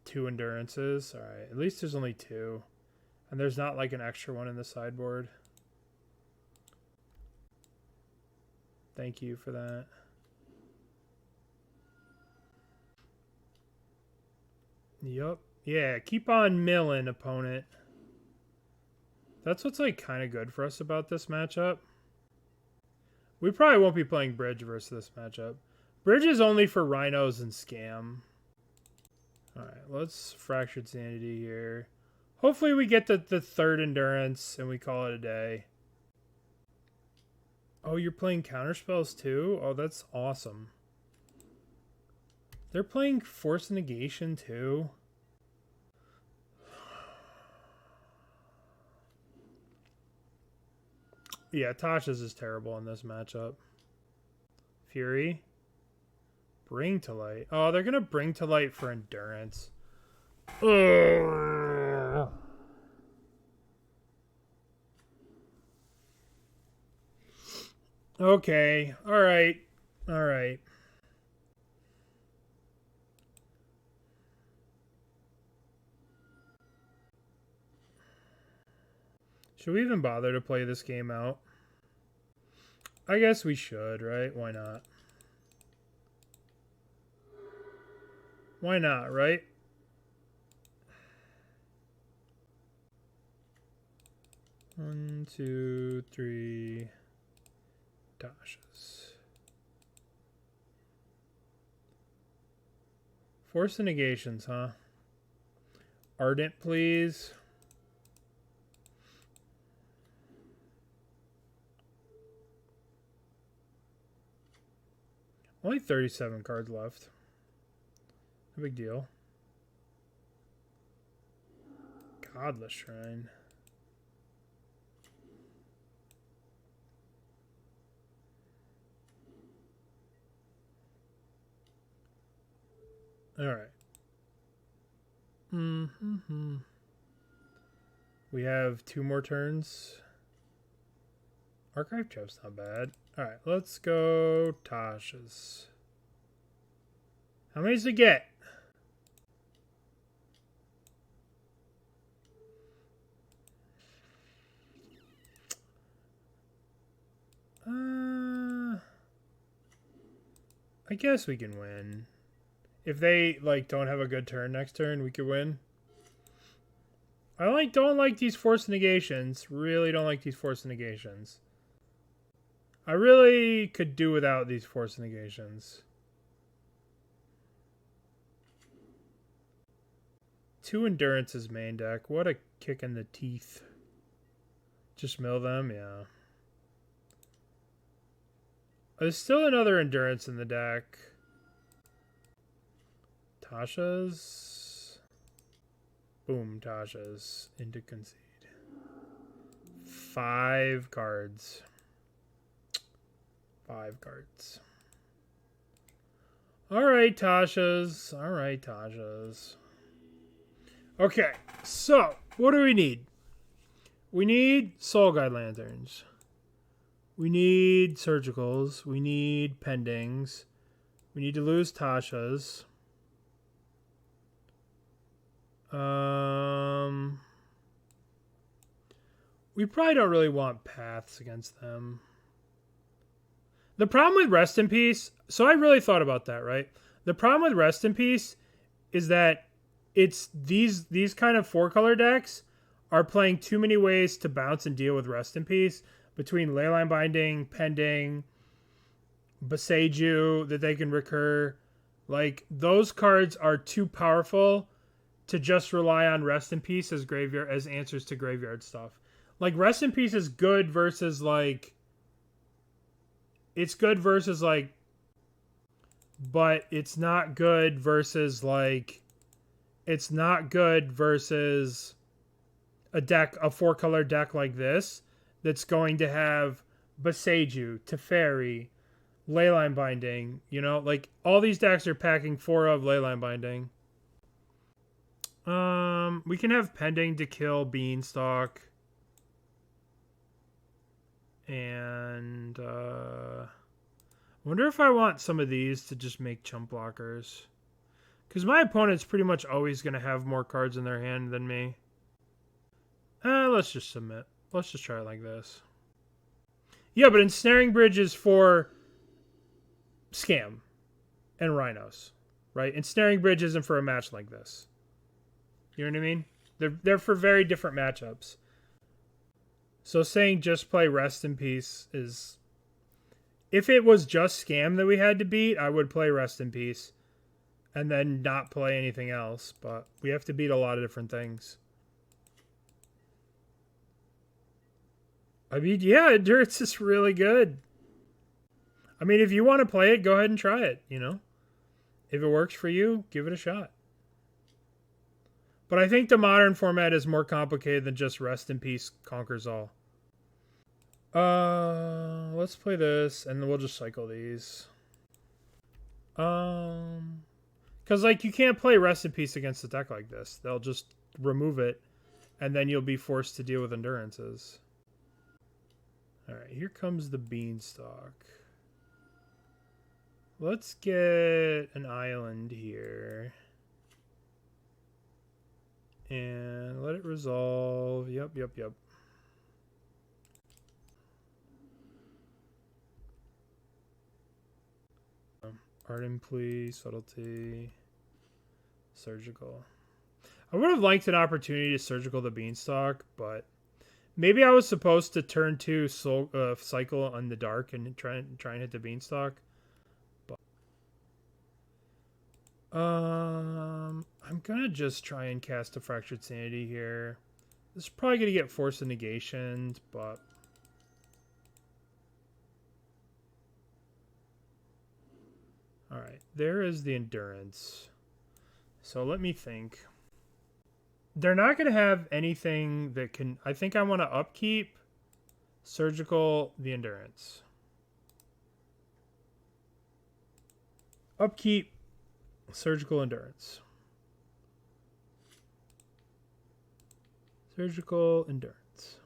2 endurances. Alright, at least there's only 2. And there's not like an extra one in the sideboard. Thank you for that. Yup. Yeah, keep on milling, opponent. That's what's like kind of good for us about this matchup. We probably won't be playing Bridge versus this matchup. Bridge is only for Rhinos and Scam. Alright, let's Fractured Sanity here. Hopefully we get the 3rd endurance and we call it a day. Oh, you're playing counterspells too? Oh, that's awesome. They're playing Force Negation too? Yeah, Tasha's is terrible in this matchup. Fury. Bring to Light. Oh, they're going to Bring to Light for endurance. Ugh. Okay. Alright. Alright. Should we even bother to play this game out? I guess we should, right? Why not? Why not, right? One, two, three. Tasha's. Force the negations, huh? Ardent, please. Only 37 cards left. No big deal. Godless Shrine. Alright. We have 2 more turns. Archive Trap's not bad. Alright, let's go Tasha's. How many does it get? I guess we can win. If they like don't have a good turn next turn, we could win. I don't like these Force Negations. Really don't like these Force Negations. I really could do without these Force Negations. 2 endurances main deck. What a kick in the teeth. Just mill them, yeah. There's still another endurance in the deck. Tasha's. Boom, Tasha's. Into concede. 5 cards. 5 cards. Alright, Tasha's. Alright, Tasha's. Okay, so what do we need? We need Soul Guide Lanterns. We need Surgicals. We need Pendings. We need to lose Tasha's. We probably don't really want paths against them. The problem with Rest in Peace, so I really thought about that, right? The problem with Rest in Peace is that it's these kind of 4-color decks are playing too many ways to bounce and deal with Rest in Peace between Leyline Binding, Pending, Boseiju that they can recur. Like, those cards are too powerful to just rely on Rest in Peace as graveyard as answers to graveyard stuff. Like, Rest in Peace is good versus like it's good versus like, but it's not good versus like it's not good versus a 4-color deck like this that's going to have Boseiju, Teferi, Leyline Binding, you know, like all these decks are packing 4 of Leyline Binding. We can have Pending to kill Beanstalk. And I wonder if I want some of these to just make chump blockers. Because my opponent's pretty much always going to have more cards in their hand than me. Let's just submit. Let's just try it like this. Yeah, but Ensnaring Bridge is for Scam and Rhinos, right? Ensnaring Bridge isn't for a match like this. You know what I mean? They're for very different matchups. So saying just play Rest in Peace is... If it was just Scam that we had to beat, I would play Rest in Peace and then not play anything else. But we have to beat a lot of different things. I mean, yeah, Endurance is really good. I mean, if you want to play it, go ahead and try it, you know? If it works for you, give it a shot. But I think the modern format is more complicated than just Rest in Peace conquers all. Let's play this, and then we'll just cycle these. Because, like, you can't play Rest in Peace against a deck like this. They'll just remove it, and then you'll be forced to deal with Endurances. Alright, here comes the Beanstalk. Let's get an island here. And let it resolve. Yep. Ardent Plea, Subtlety, Surgical. I would have liked an opportunity to Surgical the Beanstalk, but maybe I was supposed to turn 2 cycle on the dark and try and hit the Beanstalk. But I'm gonna just try and cast a Fractured Sanity here. This is probably gonna get Force of Negation, but alright, there is the Endurance. So let me think. They're not going to have anything that can... I think I want to upkeep, Surgical, the Endurance. Upkeep, Surgical, Endurance. Surgical, Endurance.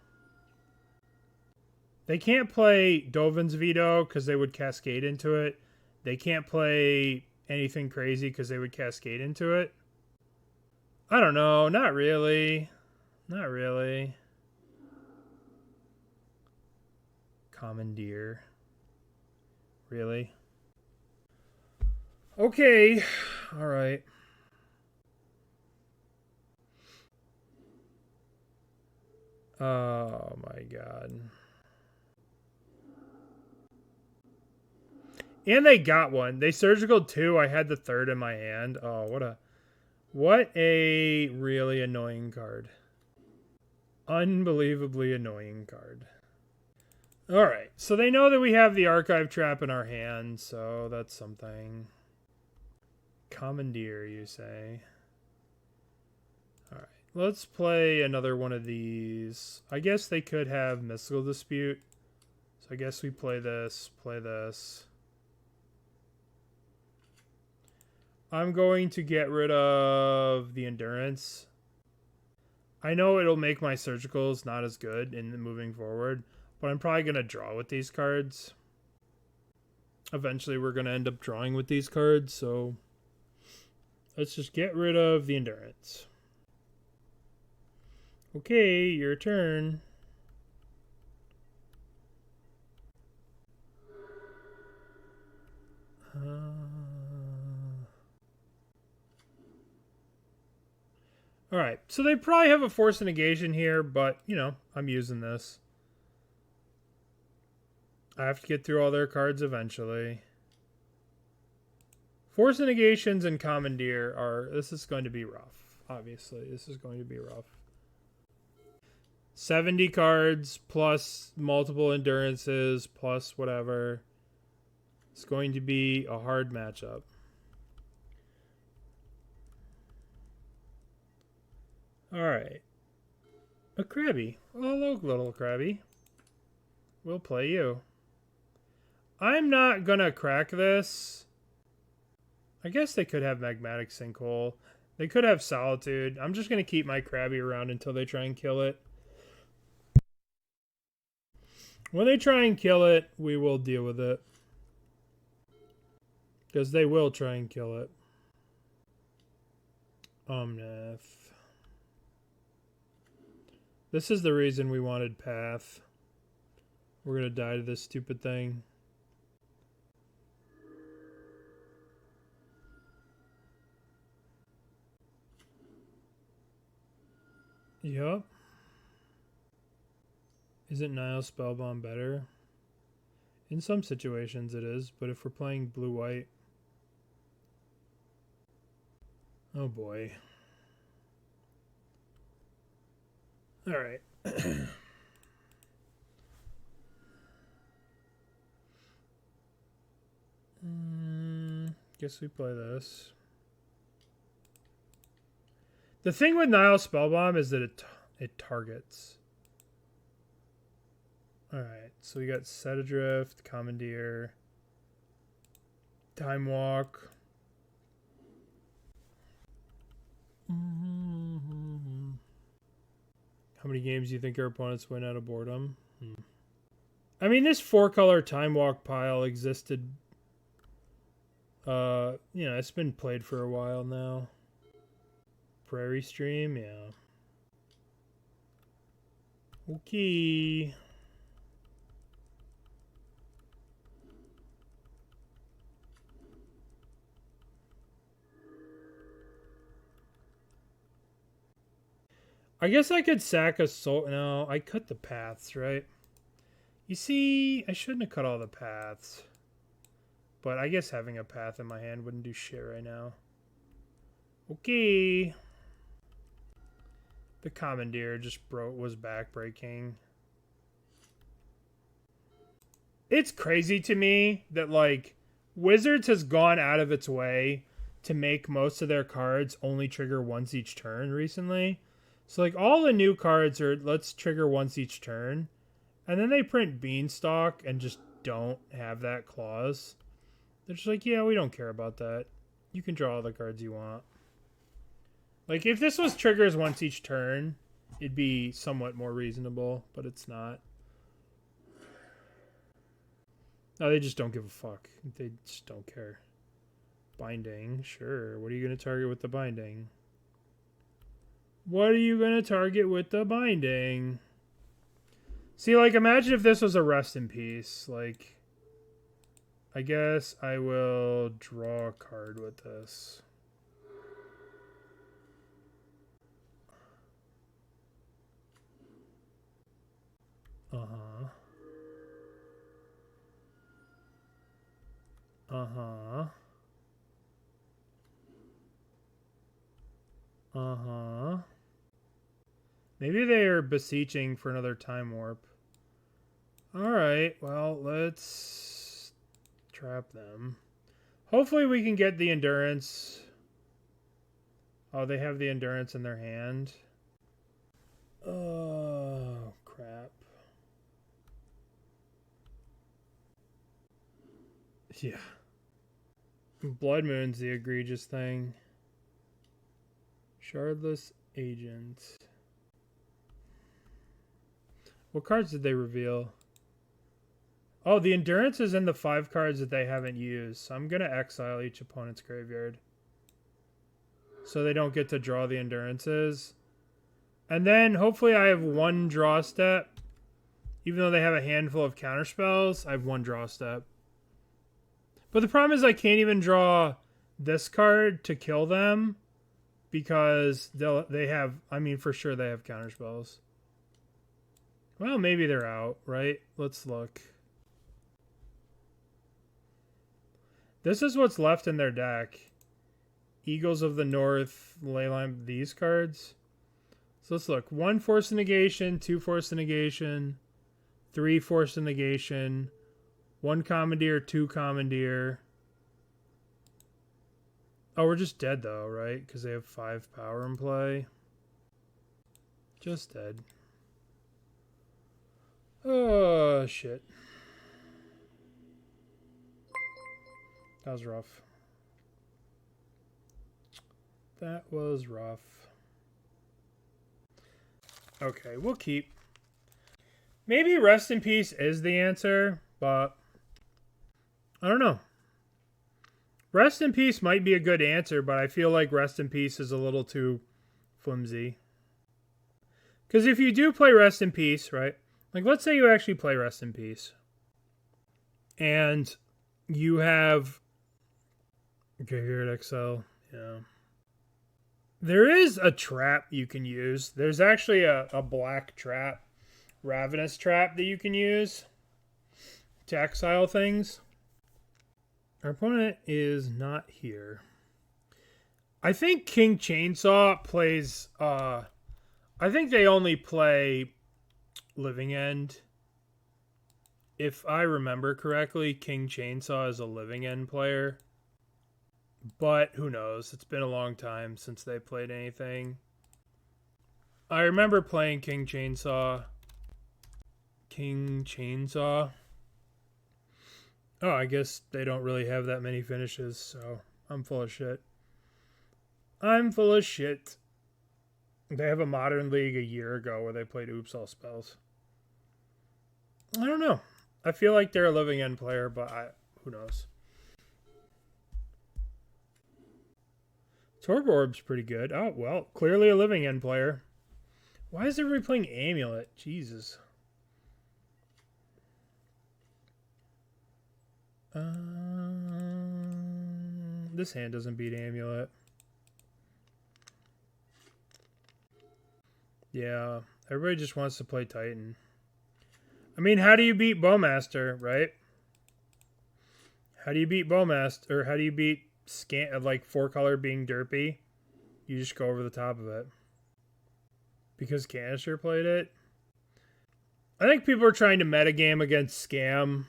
They can't play Dovin's Veto because they would cascade into it. They can't play anything crazy because they would cascade into it. I don't know. Not really. Not really. Commandeer. Really? Okay. All right. Oh my god. And they got one. They Surgical 2. I had the 3rd in my hand. Oh, what a really annoying card. Unbelievably annoying card. Alright, so they know that we have the Archive Trap in our hand, so that's something. Commandeer, you say. Alright, let's play another one of these. I guess they could have Mystical Dispute. So I guess we play this, play this. I'm going to get rid of the Endurance. I know it'll make my Surgicals not as good in the moving forward, but I'm probably going to draw with these cards. Eventually we're going to end up drawing with these cards, so let's just get rid of the Endurance. Okay, your turn. Alright, so they probably have a Force of Negation here, but, you know, I'm using this. I have to get through all their cards eventually. Force of Negations and Commandeer are... This is going to be rough, obviously. This is going to be rough. 70 cards plus multiple endurances plus whatever. It's going to be a hard matchup. Alright. A Krabby. Oh, look, little Krabby. We'll play you. I'm not gonna crack this. I guess they could have Magmatic Sinkhole. They could have Solitude. I'm just gonna keep my Krabby around until they try and kill it. When they try and kill it, we will deal with it. Because they will try and kill it. Omnath. This is the reason we wanted Path. We're going to die to this stupid thing. Yup. Isn't Nile Spellbomb better? In some situations it is, but if we're playing blue-white... Oh boy. Alright. Guess we play this. The thing with Nile Spellbomb is that it targets. Alright, so we got Set Adrift, Commandeer, Time Walk. How many games do you think our opponents win out of boredom? I mean, this 4-color Time Walk pile existed. You know, it's been played for a while now. Prairie Stream, yeah. Okay. I guess I could sack a soul. No, I cut the paths, right? You see, I shouldn't have cut all the paths. But I guess having a path in my hand wouldn't do shit right now. Okay. The Commandeer just was backbreaking. It's crazy to me that, like, Wizards has gone out of its way to make most of their cards only trigger once each turn recently. So, like, all the new cards are, let's trigger once each turn. And then they print Beanstalk and just don't have that clause. They're just like, yeah, we don't care about that. You can draw all the cards you want. Like, if this was triggers once each turn, it'd be somewhat more reasonable, but it's not. No, they just don't give a fuck. They just don't care. Binding, sure. What are you going to target with the binding? What are you going to target with the binding? See, like, imagine if this was a Rest in Peace. Like, I guess I will draw a card with this. Uh-huh. Uh-huh. Uh-huh. Maybe they are beseeching for another time warp. Alright, well, let's trap them. Hopefully we can get the endurance. Oh, they have the endurance in their hand. Oh, crap. Yeah. Blood Moon's the egregious thing. Shardless Agent. What cards did they reveal? Oh, the endurance is in the 5 cards that they haven't used. So I'm going to exile each opponent's graveyard. So they don't get to draw the endurances. And then hopefully I have one draw step. Even though they have a handful of counterspells, I have one draw step. But the problem is I can't even draw this card to kill them because they have, I mean, for sure they have counterspells. Well, maybe they're out, right? Let's look. This is what's left in their deck. Eagles of the North, Leyline, these cards. So let's look. 1 Force of Negation, 2 Force of Negation, 3 Force of Negation, 1 Commandeer, 2 Commandeer. Oh, we're just dead though, right? Because they have 5 power in play. Just dead. Oh, shit. That was rough. That was rough. Okay, we'll keep. Maybe Rest in Peace is the answer, but I don't know. Rest in Peace might be a good answer, but I feel like Rest in Peace is a little too flimsy. Because if you do play Rest in Peace, right? Like, let's say you actually play Rest in Peace. And you have... Okay, here at Exile. Yeah. There is a trap you can use. There's actually a black trap. Ravenous trap that you can use to exile things. Our opponent is not here. I think King Chainsaw plays... I think they only play Living End. If I remember correctly, King Chainsaw is a Living End player. But who knows? It's been a long time since they played anything. I remember playing King Chainsaw. King Chainsaw. Oh, I guess they don't really have that many finishes, so I'm full of shit. I'm full of shit. They have a Modern League a year ago where they played Oops All Spells. I don't know. I feel like they're a Living End player, but who knows? Torb Orb's pretty good. Oh, well, clearly a Living End player. Why is everybody playing Amulet? Jesus. This hand doesn't beat Amulet. Yeah, everybody just wants to play Titan. I mean, how do you beat Bowmaster, right? How do you beat Bowmaster? Or how do you beat like 4-color being derpy? You just go over the top of it. Because Canister played it? I think people are trying to metagame against Scam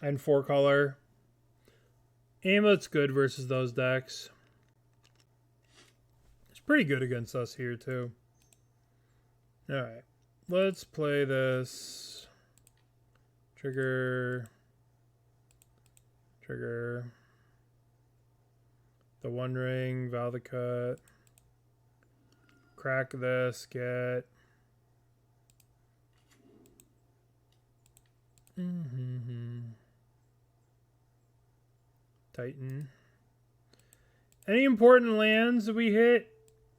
and 4-color. Amulet's good versus those decks. It's pretty good against us here, too. Alright. Let's play this. Trigger. The One Ring, Vow the Cut. Crack this, get. Titan. Any important lands that we hit?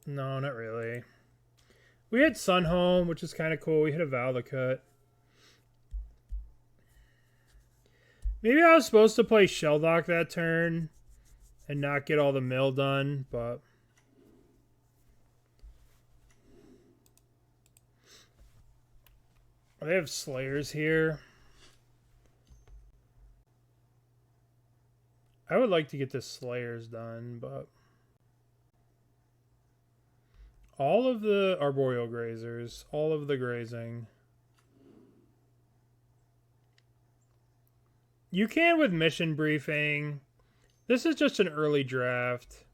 No, not really. We hit Sunhome, which is kind of cool. We hit a Vow the Cut. Maybe I was supposed to play Shelldock that turn and not get all the mill done, but they have Slayers here. I would like to get the Slayers done, but all of the Arboreal Grazers, all of the grazing. You can with Mission Briefing. This is just an early draft.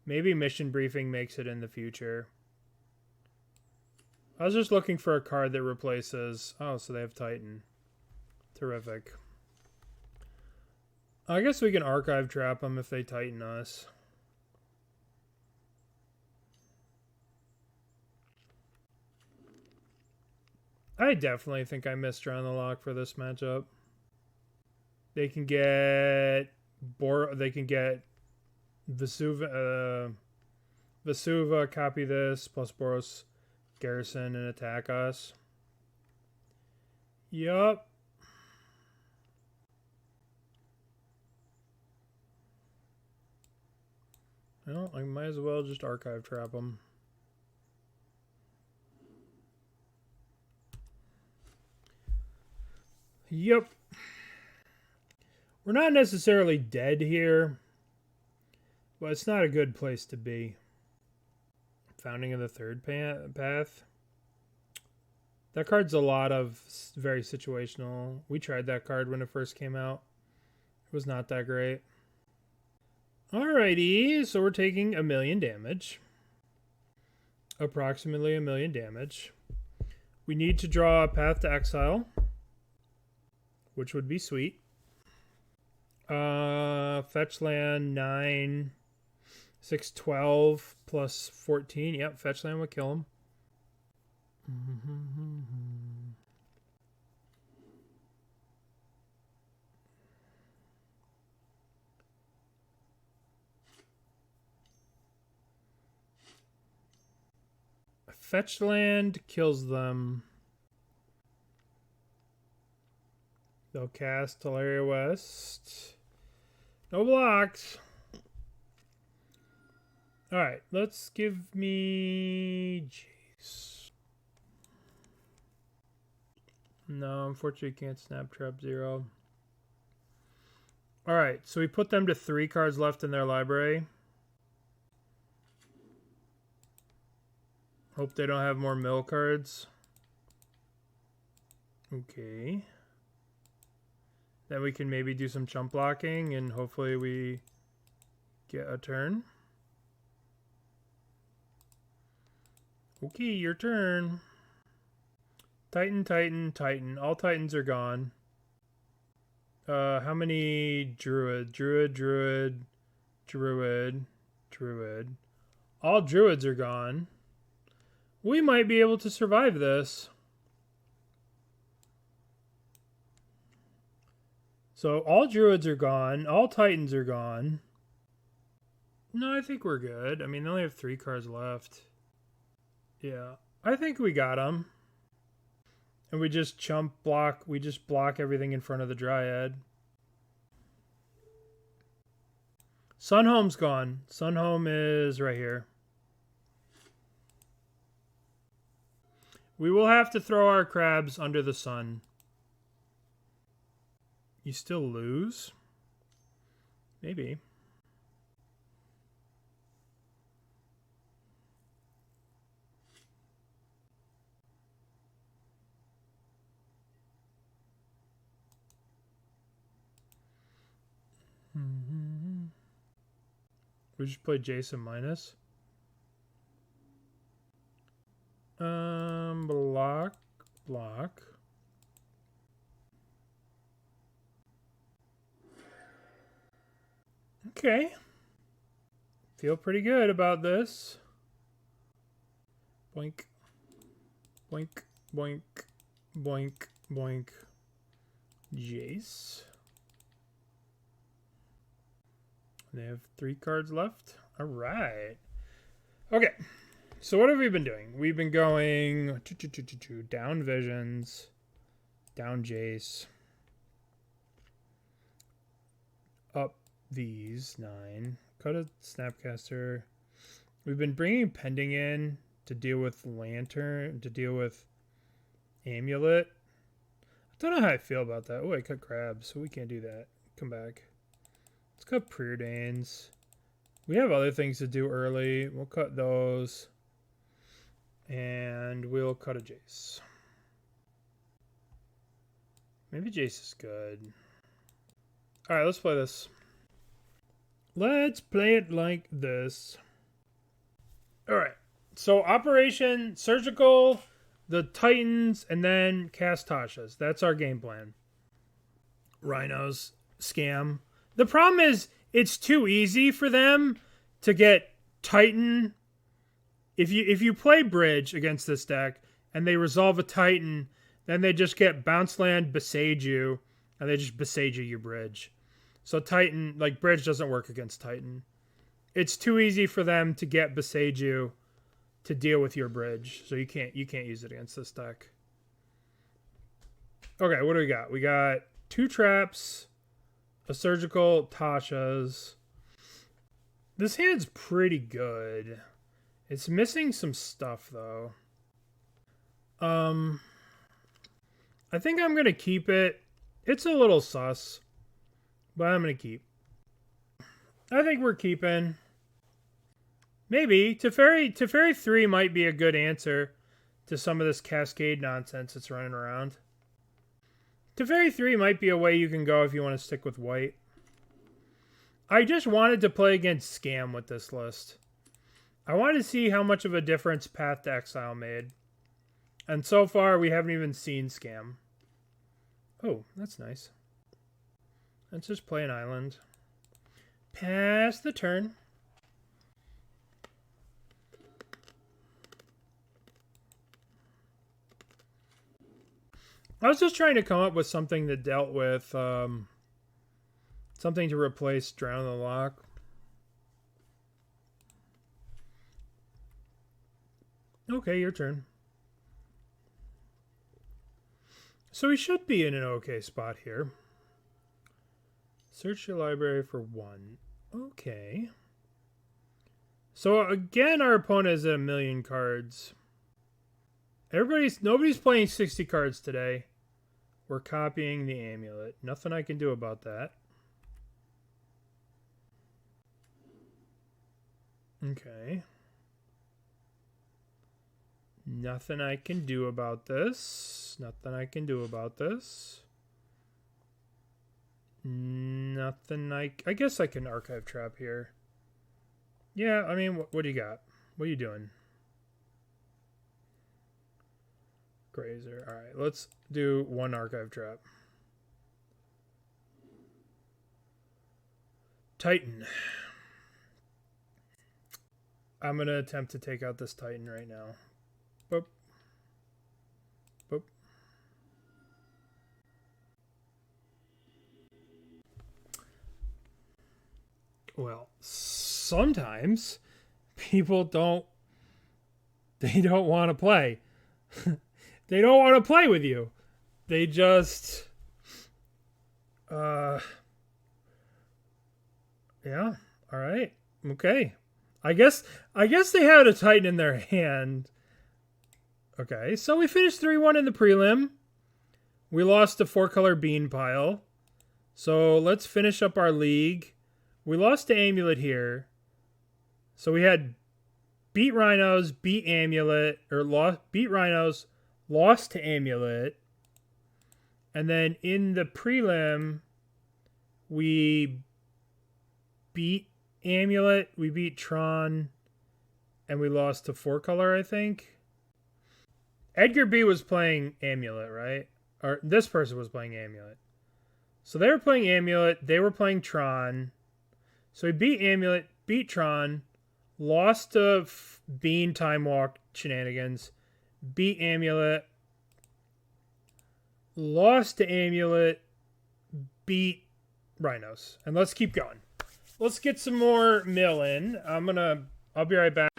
Maybe Mission Briefing makes it in the future. I was just looking for a card that replaces... Oh, so they have Titan. Terrific. I guess we can Archive Trap them if they Titan us. I definitely think I missed Drown the Lock for this matchup. They can get... They can get Vesuva, copy this, plus Boros garrison and attack us. Yup. Well, I might as well just archive trap them. Yep. We're not necessarily dead here, but it's not a good place to be. Founding of the Third Path. That card's a lot of very situational. We tried that card when it first came out. It was not that great. Alrighty, so we're taking 1,000,000 damage. Approximately 1,000,000 damage. We need to draw a Path to Exile, which would be sweet. Fetch land 9, 6, 12 plus 14. Yep, fetch land would kill him. Fetch land kills them. They'll cast Teleria West. No blocks. Alright, let's give me Jace. No, unfortunately you can't snap trap 0. Alright, so we put them to 3 cards left in their library. Hope they don't have more mill cards. Okay. Then we can maybe do some chump blocking and hopefully we get a turn. Okay, your turn. Titan, Titan, Titan. All Titans are gone. How many Druid? Druid. All Druids are gone. We might be able to survive this. So all Druids are gone. All Titans are gone. No, I think we're good. I mean, they only have 3 cards left. Yeah, I think we got them. And we just chump block. We just block everything in front of the Dryad. Sunhome's gone. Sunhome is right here. We will have to throw our crabs under the sun. You still lose? Maybe. We just play Jason minus. Block. Okay. Feel pretty good about this. Boink. Boink. Boink. Boink. Boink. Jace. They have 3 cards left. All right. Okay. So what have we been doing? We've been going down Visions, down Jace, up these 9, cut a Snapcaster. We've been bringing Pending in to deal with Lantern, to deal with Amulet. I don't know how I feel about that. Oh, I cut Crabs, so we can't do that. Come back. Let's cut Preordains. We have other things to do early. We'll cut those. And we'll cut a Jace. Maybe Jace is good. Alright, let's play this. Let's play it like this. Alright. So Operation Surgical, the Titans, and then cast Tasha's. That's our game plan. Rhinos. Scam. The problem is it's too easy for them to get Titan. If you play Bridge against this deck and they resolve a Titan, then they just get Bounce Land, Besage you, and they just Besage you your Bridge. So Titan, like Bridge doesn't work against Titan. it's too easy for them to get Beseiju to deal with your bridge. So you can't use it against this deck. Okay, what do we got? We got 2 traps, a surgical, Tasha's. This hand's pretty good. It's missing some stuff though. I think I'm gonna keep it. It's a little sus, but I'm gonna keep. I think we're keeping. Maybe Teferi 3 might be a good answer to some of this Cascade nonsense that's running around. Teferi 3 might be a way you can go if you want to stick with white. I just wanted to play against Scam with this list. I wanted to see how much of a difference Path to Exile made. And so far, we haven't even seen Scam. Oh, that's nice. Let's just play an island. Pass the turn. I was just trying to come up with something that dealt with something to replace Drown in the Loch. Okay, your turn. So we should be in an okay spot here. Search your library for 1. Okay. So again, our opponent is at 1,000,000 cards. Nobody's playing 60 cards today. We're copying the amulet. Nothing I can do about that. Okay. Nothing I can do about this. Nothing I can do about this. Nothing I guess I can archive trap here. Yeah, I mean, what do you got? What are you doing? Grazer. All right, let's do 1 archive trap. Titan. I'm going to attempt to take out this Titan right now. Boop. Boop. Well, sometimes people don't want to play. They don't want to play with you. They just yeah, all right. Okay. I guess they had a Titan in their hand. Okay, so we finished 3-1 in the prelim. We lost to 4-color bean pile. So let's finish up our league. We lost to Amulet here. So we had beat Rhinos, beat Amulet, or beat Rhinos, lost to Amulet. And then in the prelim, we beat Amulet, we beat Tron, and we lost to 4-color, I think. Edgar B was playing Amulet, right? Or this person was playing Amulet. So they were playing Amulet, they were playing Tron. So we beat Amulet, beat Tron, lost to Bean Time Walk shenanigans, beat Amulet, lost to Amulet, beat Rhinos. And let's keep going. Let's get some more mill in. I'll be right back.